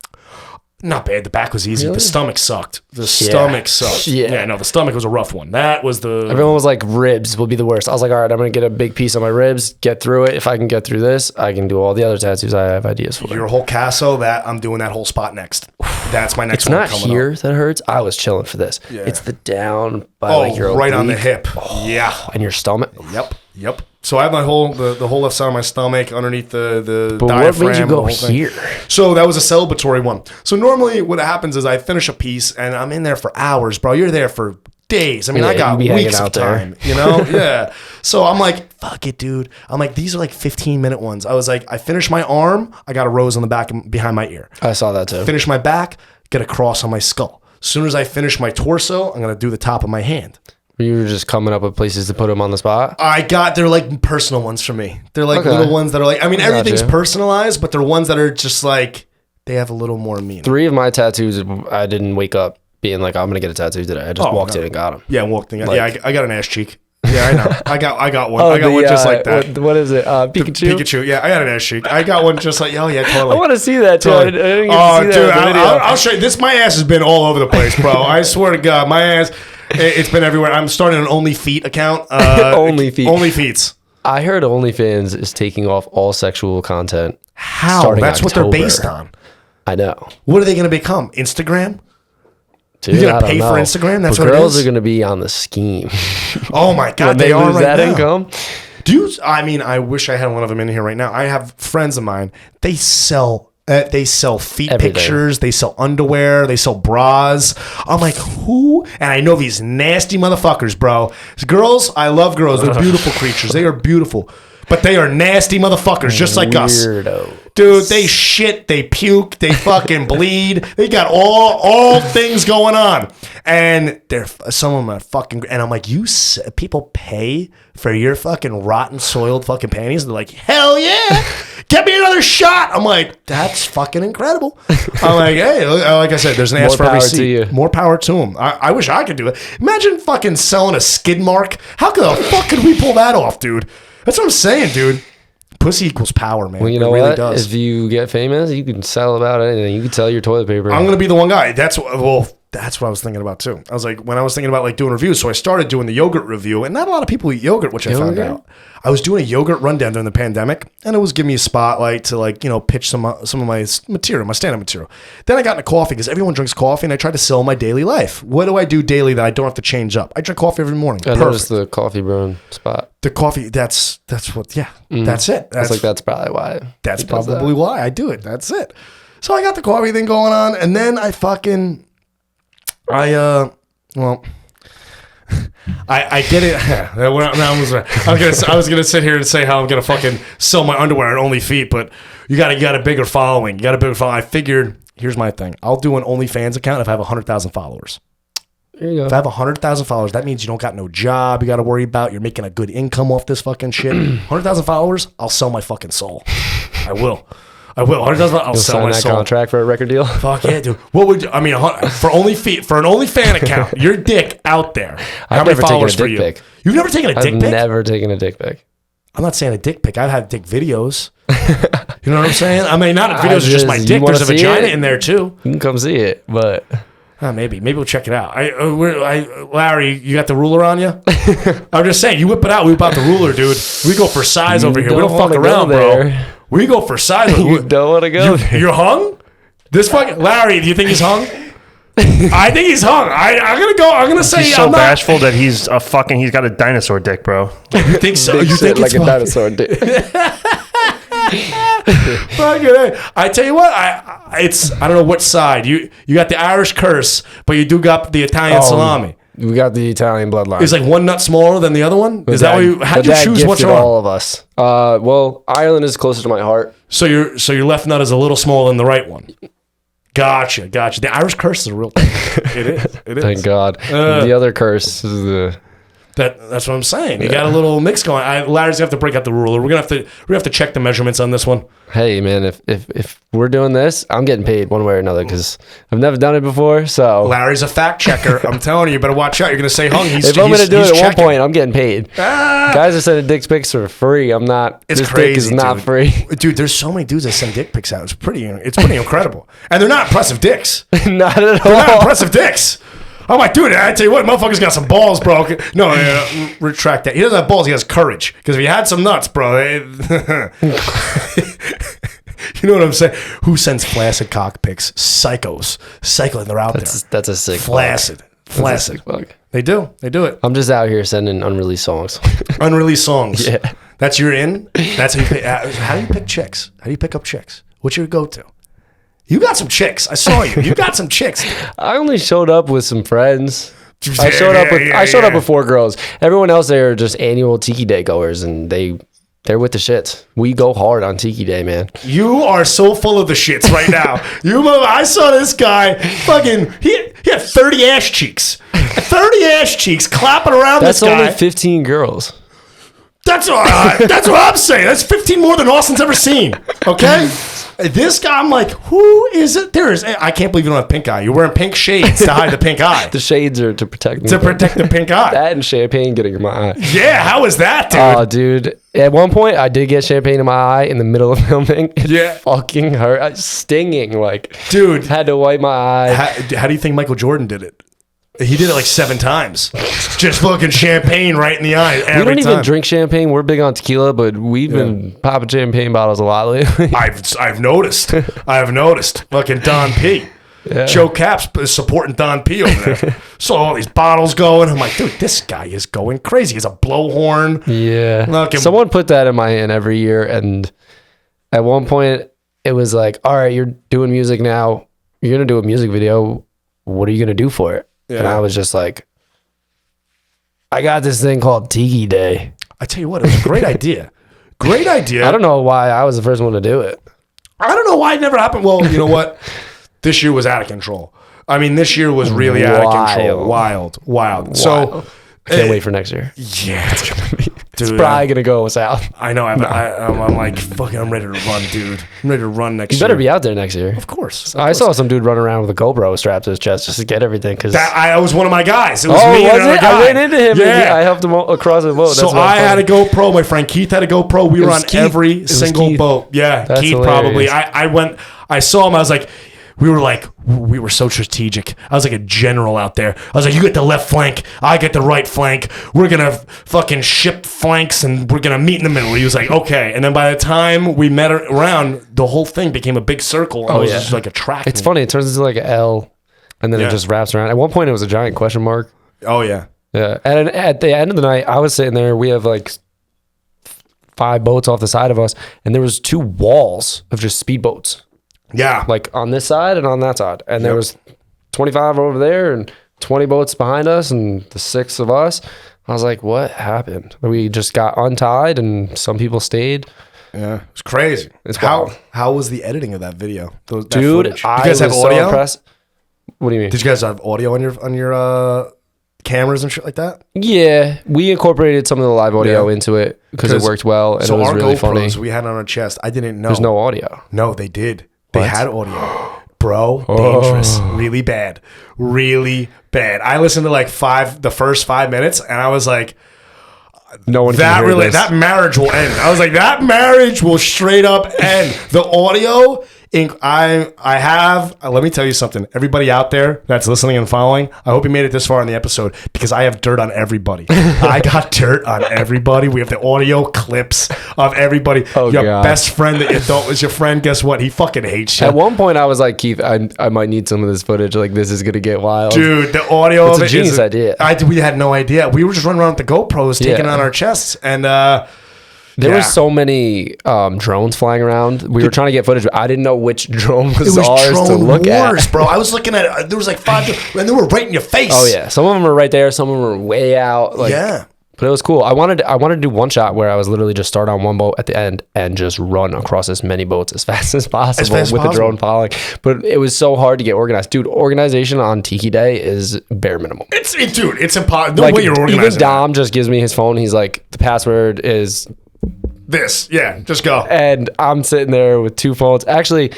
Speaker 1: Not bad. The back was easy. Really? The stomach sucked. The stomach sucked. Yeah, no, the stomach was a rough one. That was the...
Speaker 2: Everyone was like, ribs will be the worst. I was like, all right, I'm going to get a big piece on my ribs, get through it. If I can get through this, I can do all the other tattoos I have ideas for.
Speaker 1: Your whole casso, I'm doing that whole spot next. That's my next one coming up.
Speaker 2: It's not here that hurts. I was chilling for this. Yeah. It's the down by your
Speaker 1: right
Speaker 2: oblique.
Speaker 1: on the hip. Yeah.
Speaker 2: And your stomach.
Speaker 1: Yep. So I have my whole the whole left side of my stomach underneath the
Speaker 2: but
Speaker 1: diaphragm.
Speaker 2: What made you go here?
Speaker 1: So that was a celebratory one. So normally what happens is I finish a piece and I'm in there for hours, bro. You're there for days. I mean, I got weeks of time, Yeah. So I'm like, fuck it, dude. I'm like, these are like 15-minute ones. I was like, I finished my arm. I got a rose on the back behind my ear.
Speaker 2: I saw that too.
Speaker 1: Finish my back, get a cross on my skull. As soon as I finish my torso, I'm going to do the top of my hand.
Speaker 2: You were just coming up with places to put them on the spot?
Speaker 1: They're like personal ones for me. They're like little ones that are like, I mean, everything's personalized, but they're ones that are just like, they have a little more meaning.
Speaker 2: 3 of my tattoos, I didn't wake up being like, I'm going to get a tattoo today. I just walked in and got them.
Speaker 1: Yeah, walked in. I got an ass cheek. Yeah, I know. I got one. I got one just like that.
Speaker 2: What is it? Pikachu?
Speaker 1: Pikachu. Yeah, I got an ass cheek. I got one just like, oh yeah, totally.
Speaker 2: I want to see that too.
Speaker 1: Totally.
Speaker 2: I didn't get to see that in the video.
Speaker 1: I'll show you. My ass has been all over the place, bro. I swear to God, my ass, it's been everywhere. I'm starting an Only Feet account.
Speaker 2: Only Feet.
Speaker 1: Only Feets.
Speaker 2: I heard OnlyFans is taking off all sexual content.
Speaker 1: How? That's what they're based on.
Speaker 2: I know.
Speaker 1: What are they going to become? Instagram?
Speaker 2: Dude,
Speaker 1: You're going to pay for Instagram? That's what
Speaker 2: girls
Speaker 1: it is?
Speaker 2: are going to be on the scheme.
Speaker 1: Oh my God,
Speaker 2: when
Speaker 1: they are
Speaker 2: lose
Speaker 1: right
Speaker 2: that
Speaker 1: now.
Speaker 2: income.
Speaker 1: Dude, I mean, I wish I had one of them in here right now. I have friends of mine. They sell feet
Speaker 2: Everything.
Speaker 1: pictures. They sell underwear. They sell bras. I'm like, who? And I know these nasty motherfuckers, bro. Girls, I love girls. They're beautiful creatures. They are beautiful. But they are nasty motherfuckers, just like us. Dude, they shit, they puke, they fucking bleed. They got all things going on. And some of them are fucking, and I'm like, people pay for your fucking rotten, soiled fucking panties? And they're like, hell yeah, get me another shot. I'm like, that's fucking incredible. I'm like, hey, like I said, there's an ass for every seat. More power to them. I wish I could do it. Imagine fucking selling a skid mark. How the fuck could we pull that off, dude? That's what I'm saying, dude. Pussy equals power, man.
Speaker 2: Well, you know
Speaker 1: it really
Speaker 2: what?
Speaker 1: Does.
Speaker 2: If you get famous, you can sell about anything. You can sell your toilet paper.
Speaker 1: I'm gonna be the one guy. That's what I was thinking about too. I was like, when I was thinking about like doing reviews, so I started doing the yogurt review, and not a lot of people eat yogurt, which I found out. I was doing a yogurt rundown during the pandemic, and it was giving me a spotlight to like, pitch some of my material, my stand-up material. Then I got into coffee because everyone drinks coffee, and I tried to sell my daily life. What do I do daily that I don't have to change up? I drink coffee every morning.
Speaker 2: I noticed the coffee brewing spot.
Speaker 1: The coffee, that's what, yeah, that's it.
Speaker 2: That's probably why.
Speaker 1: That's probably why I do it. That's it. So I got the coffee thing going on, and then I did it. I was gonna sit here and say how I'm gonna fucking sell my underwear at Only Feet, but you got a bigger following. I figured, here's my thing. I'll do an OnlyFans account if I have 100,000 followers.
Speaker 2: There you go.
Speaker 1: If I have 100,000 followers, that means you don't got no job you got to worry about. You're making a good income off this fucking shit. 100,000 followers, I'll sell my fucking soul. I will. 100,000. I'll sell my soul.
Speaker 2: Contract for a record deal.
Speaker 1: Fuck yeah, dude. What would I mean? For an OnlyFans account, your dick out there. How many followers for you? Pic. You've never taken a dick pic?
Speaker 2: I've never taken a dick pic.
Speaker 1: I'm not saying a dick pic. I've had dick videos. You know what I'm saying? I mean, not videos of just my dick. There's a vagina in there too.
Speaker 2: You can come see it, but
Speaker 1: maybe we'll check it out. Larry, you got the ruler on you? I'm just saying, you whip it out. We whip out the ruler, dude. We go for size over here. We don't fuck around, bro. We go for size.
Speaker 2: You don't want to go there.
Speaker 1: You're hung? This fucking Larry, do you think he's hung? I think he's hung. I'm gonna say
Speaker 3: he's so bashful that he's got a dinosaur dick, bro.
Speaker 1: You think so? You think
Speaker 2: like a dinosaur dick?
Speaker 1: I tell you what, I don't know what side. You got the Irish curse, but you do got the Italian salami.
Speaker 2: We got the Italian bloodline.
Speaker 1: Is like one nut smaller than the other one? Is that what how'd you choose what's wrong?
Speaker 2: All of us. Well, Ireland is closer to my heart.
Speaker 1: So your left nut is a little smaller than the right one. Gotcha. The Irish curse is a real thing. It is.
Speaker 2: Thank God. The other curse is the.
Speaker 1: That's what I'm saying. You got a little mix going. Larry's gonna have to break out the ruler. We're gonna have to check the measurements on this one.
Speaker 2: Hey man, if we're doing this, I'm getting paid one way or another because I've never done it before. So
Speaker 1: Larry's a fact checker. I'm telling you better watch out. You're gonna say hung.
Speaker 2: If I'm gonna do it at one point, I'm getting paid. Guys are sending dick pics for free. I'm not.
Speaker 1: It's
Speaker 2: this
Speaker 1: crazy,
Speaker 2: dick is not free.
Speaker 1: Dude, there's so many dudes that send dick pics out. It's pretty incredible. And they're not impressive dicks.
Speaker 2: Not at all.
Speaker 1: They're not impressive dicks. I'm like, dude, I tell you what, motherfucker's got some balls, bro. No, retract that. He doesn't have balls. He has courage. Because if he had some nuts, bro, you know what I'm saying? Who sends flaccid cock pics? Psychos. And they're out there.
Speaker 2: That's a sick
Speaker 1: flaccid.
Speaker 2: Bug.
Speaker 1: They do it.
Speaker 2: I'm just out here sending unreleased songs.
Speaker 1: Unreleased songs.
Speaker 2: Yeah.
Speaker 1: That's your in? That's how you pick. How do you pick chicks? How do you pick up chicks? What's your go-to? You got some chicks. I saw you. You got some chicks.
Speaker 2: I only showed up with some friends. I showed up with 4 girls. Everyone else there are just annual Tiki Day goers, and they're with the shits. We go hard on Tiki Day, man.
Speaker 1: You are so full of the shits right now. I saw this guy fucking. He had 30 ass cheeks. 30 ass cheeks clapping around this guy.
Speaker 2: That's only 15 girls.
Speaker 1: That's what I'm saying. That's 15 more than Austin's ever seen. Okay. This guy, I'm like, who is it? I can't believe you don't have pink eye. You're wearing pink shades to hide the pink eye.
Speaker 2: The shades are to protect me.
Speaker 1: To protect the pink eye.
Speaker 2: That and champagne getting in my eye.
Speaker 1: Yeah, how is that, dude?
Speaker 2: Oh, dude. At one point, I did get champagne in my eye in the middle of filming. It fucking hurt. Stinging, like.
Speaker 1: Dude.
Speaker 2: Had to wipe my eye.
Speaker 1: How do you think Michael Jordan did it? He did it like 7 times. Just fucking champagne right in the eye every
Speaker 2: We don't
Speaker 1: time.
Speaker 2: even drink champagne. We're big on tequila, but we've been popping champagne bottles a lot lately.
Speaker 1: I've noticed. Fucking Don P. Yeah. Joe Caps is supporting Don P over there. Saw all these bottles going. I'm like, dude, this guy is going crazy. He has a blowhorn.
Speaker 2: Yeah. Someone put that in my hand every year, and at one point it was like, all right, you're doing music now. You're gonna do a music video. What are you gonna do for it? Yeah. And I was just like, I got this thing called Tiki Day.
Speaker 1: I tell you what, it was a great idea. Great idea.
Speaker 2: I don't know why I was the first one to do it.
Speaker 1: I don't know why it never happened. Well, you know what? This year was out of control. I mean, this year was really out of control. Wild. So,
Speaker 2: can't wait for next year.
Speaker 1: Yeah.
Speaker 2: Dude, it's probably going to go south.
Speaker 1: I know. I'm like, fucking, I'm ready to run, dude. I'm ready to run next year.
Speaker 2: You better be out there next year.
Speaker 1: Of course.
Speaker 2: I saw some dude running around with a GoPro strapped to his chest just to get everything.
Speaker 1: I was one of my guys. It was me and another guy.
Speaker 2: I ran into him. Yeah. I helped him across the boat.
Speaker 1: So I had a GoPro. My friend Keith had a GoPro. We were on every single boat. Yeah, that's Keith hilarious. Probably. I saw him. I was like, we were so strategic. I was like a general out there. I was like, you get the left flank, I get the right flank. We're going to fucking ship flanks and we're going to meet in the middle. He was like, okay. And then by the time we met around, the whole thing became a big circle. And it was just like a track.
Speaker 2: It's funny. It turns into like an L and then it just wraps around. At one point, it was a giant question mark.
Speaker 1: Oh, yeah.
Speaker 2: Yeah. And at the end of the night, I was sitting there. We have like 5 boats off the side of us. And there was 2 walls of just speedboats.
Speaker 1: Yeah.
Speaker 2: Like on this side and on that side. And there was 25 over there and 20 boats behind us and the 6 of us. I was like, what happened? We just got untied and some people stayed.
Speaker 1: Yeah. It was crazy. How was the editing of that video? That
Speaker 2: dude,
Speaker 1: footage? Did you guys have audio?
Speaker 2: So what do you mean?
Speaker 1: Did you guys have audio on your cameras and shit like that?
Speaker 2: Yeah. We incorporated some of the live audio into it because it worked well and it was really funny.
Speaker 1: We had on our chest. I didn't know.
Speaker 2: There's no audio.
Speaker 1: No, they did. They had audio. Bro, dangerous. Really bad. I listened to like the first 5 minutes and I was like,
Speaker 2: no one can hear this.
Speaker 1: That marriage will end. I was like, that marriage will straight up end. The audio, let me tell you something. Everybody out there that's listening and following, I hope you made it this far in the episode because I have dirt on everybody. I got dirt on everybody. We have the audio clips of everybody. Your best friend that you thought was your friend, guess what? He fucking hates you.
Speaker 2: At one point, I was like, Keith, I might need some of this footage. Like, this is going to get wild.
Speaker 1: Dude, the audio of it is...
Speaker 2: It's a genius idea.
Speaker 1: We had no idea. We were just running around with the GoPros taking on our chests and...
Speaker 2: There were so many drones flying around. We were trying to get footage, but I didn't know which drone was ours to look at.
Speaker 1: Bro. I was looking at there was like 5, and they were right in your face.
Speaker 2: Oh yeah, some of them were right there. Some of them were way out. Like, but it was cool. I wanted to do one shot where I was literally just start on one boat at the end and just run across as many boats as fast as possible the drone following. But it was so hard to get organized, dude. Organization on Tiki Day is bare minimum.
Speaker 1: It's impossible. No way you're organizing.
Speaker 2: Even Dom just gives me his phone. He's like, the password is.
Speaker 1: This, just go. And
Speaker 2: I'm sitting there with 2 phones. Actually,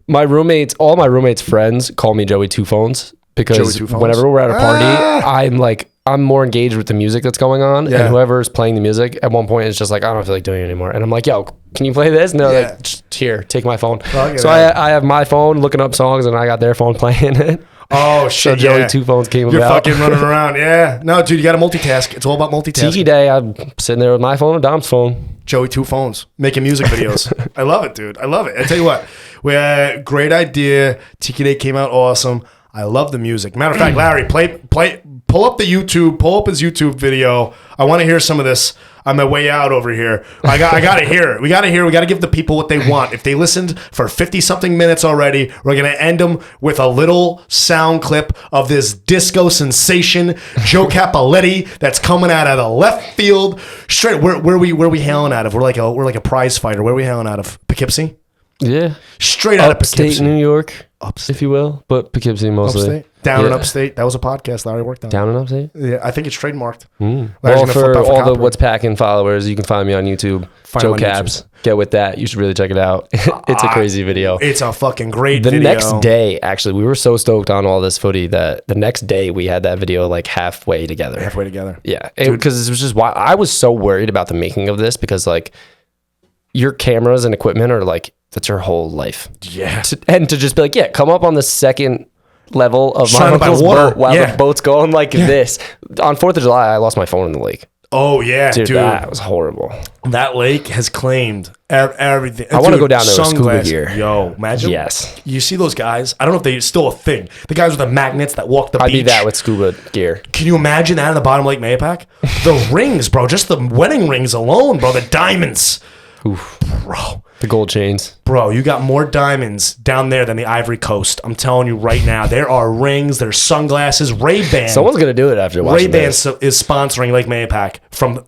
Speaker 2: all my roommates' friends call me Joey 2 Phones because whenever we're at a party, I'm more engaged with the music that's going on, and whoever's playing the music at one point is just like, I don't feel like doing it anymore, and I'm like, yo, can you play this? And they're like, just here, take my phone. So I have my phone looking up songs, and I got their phone playing it.
Speaker 1: Oh shit!
Speaker 2: So Joey 2 Phones came about.
Speaker 1: You're fucking running around, No, dude, you got to multitask. It's all about multitasking.
Speaker 2: Tiki Day, I'm sitting there with my phone and Dom's phone.
Speaker 1: Joey 2 Phones making music videos. I love it, dude. I love it. I tell you what, we had great idea. Tiki Day came out awesome. I love the music. Matter of fact, Larry, pull up his YouTube video. I want to hear some of this on my way out over here. I got to hear it. We got to give the people what they want. If they listened for 50-something minutes already, we're going to end them with a little sound clip of this disco sensation, Joe Cappolletti, that's coming out of the left field. Straight, where we hailing out of? We're like a prize fighter. Where are we hailing out of? Poughkeepsie?
Speaker 2: Yeah.
Speaker 1: Straight out of Poughkeepsie.
Speaker 2: Upstate New York, if you will, but Poughkeepsie mostly.
Speaker 1: Upstate? Down in Upstate. That was a podcast Larry worked on.
Speaker 2: Down in Upstate?
Speaker 1: Yeah, I think it's trademarked.
Speaker 2: Well, for all the What's Pac'n followers, you can find me on YouTube. Joe Caps. Get with that. You should really check it out. It's a crazy video.
Speaker 1: It's a fucking great
Speaker 2: video.
Speaker 1: The
Speaker 2: next day, actually, we were so stoked on all this footy that the next day we had that video like halfway together. Yeah. Because it was just why I was so worried about the making of this because like your cameras and equipment are like, that's your whole life.
Speaker 1: Yeah.
Speaker 2: And to just be like, yeah, come up on the second level of my uncle's boat while the boat's going like this. On 4th of July, I lost my phone in the lake.
Speaker 1: Oh, yeah, dude.
Speaker 2: That was horrible.
Speaker 1: That lake has claimed everything.
Speaker 2: I want to go down there with scuba gear.
Speaker 1: Yo, imagine.
Speaker 2: Yes.
Speaker 1: You see those guys? I don't know if they're still a thing. The guys with the magnets that walk the beach.
Speaker 2: I'd be that with scuba gear.
Speaker 1: Can you imagine that in the bottom of Lake Mayapack? The rings, bro. Just the wedding rings alone, bro. The diamonds.
Speaker 2: Oof.
Speaker 1: Bro.
Speaker 2: The gold chains.
Speaker 1: Bro, you got more diamonds down there than the Ivory Coast. I'm telling you right now. There are rings, there's sunglasses, Ray-Ban.
Speaker 2: Someone's going to do it after watching
Speaker 1: Ray-Ban is sponsoring Lake Mayapack from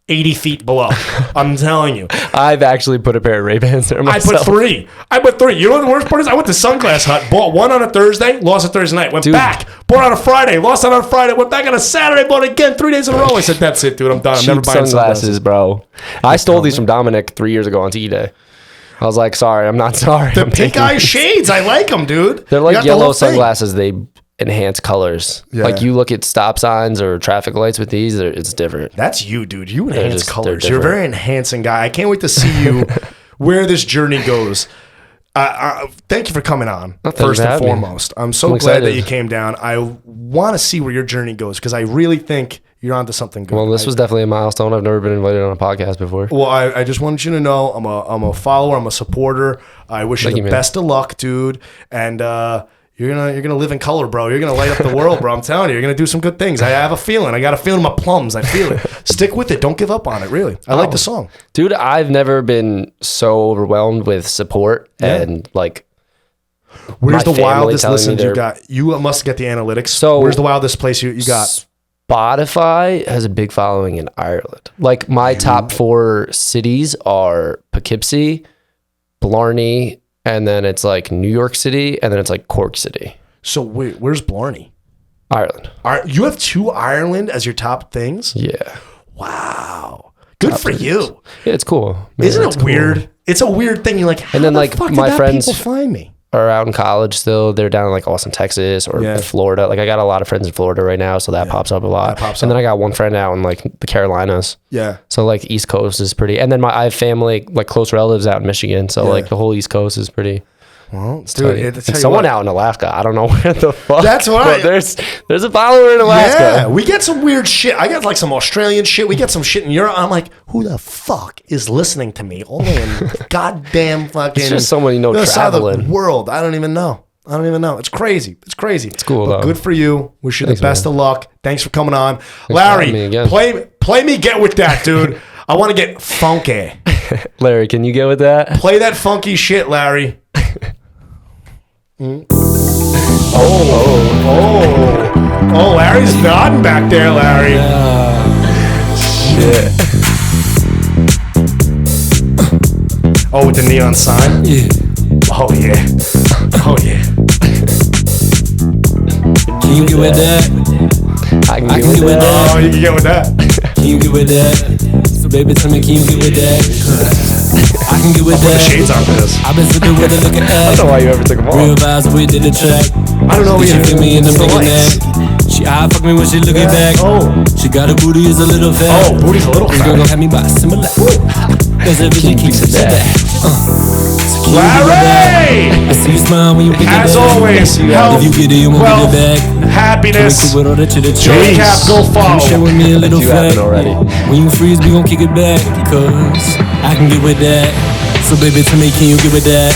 Speaker 1: 80 feet below. I'm telling you.
Speaker 2: I've actually put a pair of Ray-Bans there myself.
Speaker 1: I put three. You know what the worst part is? I went to Sunglass Hut, bought one on a Thursday, lost a Thursday night, went back, bought on a Friday, lost it on a Friday, went back on a Saturday, bought it again 3 days in a row. I said, that's it, dude. I'm done. I'm never buying sunglasses,
Speaker 2: bro. I stole these from Dominic 3 years ago on Tiki Day. I was like, sorry, I'm not sorry.
Speaker 1: The pink eye shades, I like them, dude.
Speaker 2: They're like yellow sunglasses. They enhance colors.
Speaker 1: Yeah.
Speaker 2: Like you look at stop signs or traffic lights with these, it's different.
Speaker 1: That's you, dude. You enhance colors. You're a very enhancing guy. I can't wait to see you where this journey goes. Thank you for coming on, first and foremost. I'm so glad that you came down. I want to see where your journey goes because I really think you're onto something good.
Speaker 2: Well, this was definitely a milestone. I've never been invited on a podcast before.
Speaker 1: Well, I just wanted you to know I'm a follower. I'm a supporter. I wish you the best of luck, dude. And you're gonna live in color, bro. You're gonna light up the world, bro. I'm telling you, you're gonna do some good things. I have a feeling. I got a feeling in my plums. I feel it. Stick with it. Don't give up on it. Really, I like the song,
Speaker 2: dude. I've never been so overwhelmed with support and like.
Speaker 1: Where's the wildest listens you got? You must get the analytics. So where's the wildest place you got?
Speaker 2: Spotify has a big following in Ireland. Like my top 4 cities are Poughkeepsie, Blarney, and then it's like New York City, and then it's like Cork City.
Speaker 1: So wait, where's Blarney?
Speaker 2: Ireland.
Speaker 1: You have 2 Ireland as your top things?
Speaker 2: Yeah.
Speaker 1: Wow. Good for you.
Speaker 2: Yeah, it's cool.
Speaker 1: Isn't it weird? Cool. It's a weird thing. You're like, and then like my friends people find me.
Speaker 2: Are out in college still. They're down in like Austin, Texas or Florida. Like I got a lot of friends in Florida right now, so that pops up a lot. Then I got one friend out in like the Carolinas.
Speaker 1: Yeah.
Speaker 2: So like East Coast is pretty. And then I have family, like close relatives out in Michigan. So like the whole East Coast is pretty.
Speaker 1: Well, dude,
Speaker 2: someone out in Alaska. I don't know where the fuck.
Speaker 1: That's what
Speaker 2: there's a follower in Alaska.
Speaker 1: Yeah, we get some weird shit. I got like some Australian shit. We get some shit in Europe. I'm like, who the fuck is listening to me? Only in goddamn fucking.
Speaker 2: It's just someone traveling
Speaker 1: the world. I don't even know. It's crazy. It's
Speaker 2: cool though.
Speaker 1: Good for you. Wish you the best of luck. Thanks for coming on, Larry. Play me. Get with that, dude. I want to get funky.
Speaker 2: Larry, can you get with that?
Speaker 1: Play that funky shit, Larry. Oh, Larry's nodding back there, Larry.
Speaker 2: Shit.
Speaker 1: Oh, with the neon sign?
Speaker 2: Yeah.
Speaker 1: Oh, yeah.
Speaker 4: Can you get with that?
Speaker 2: I can get with that.
Speaker 1: Oh, you can get with that.
Speaker 4: Can you get with that? So baby, tell me, can you get with that? I can get with
Speaker 1: I'll
Speaker 4: that.
Speaker 1: put the shades on for this.
Speaker 4: I've been sitting with her looking at.
Speaker 2: I don't know why you ever took them off.
Speaker 4: Real vibes, we did the track.
Speaker 1: I don't know.
Speaker 4: She fit me in the making that. She eye fuck me when she looking back.
Speaker 1: Oh.
Speaker 4: She got a booty is a little fat.
Speaker 1: Oh, booty's a little
Speaker 4: This
Speaker 1: fat.
Speaker 4: girl gon' have me by similar. Cause everything keeps it back.
Speaker 1: Larry!
Speaker 4: I see you smile when you pick it back.
Speaker 1: As always, health,
Speaker 4: if you get it, you won't
Speaker 1: wealth,
Speaker 4: get it back.
Speaker 1: happiness.
Speaker 4: Joey
Speaker 1: Cap, go follow.
Speaker 4: Share with me a little
Speaker 2: You haven't
Speaker 4: fact.
Speaker 2: already.
Speaker 4: When you freeze, we gon' kick it back. Cause I can get with that. So baby, tell me, can you get with that?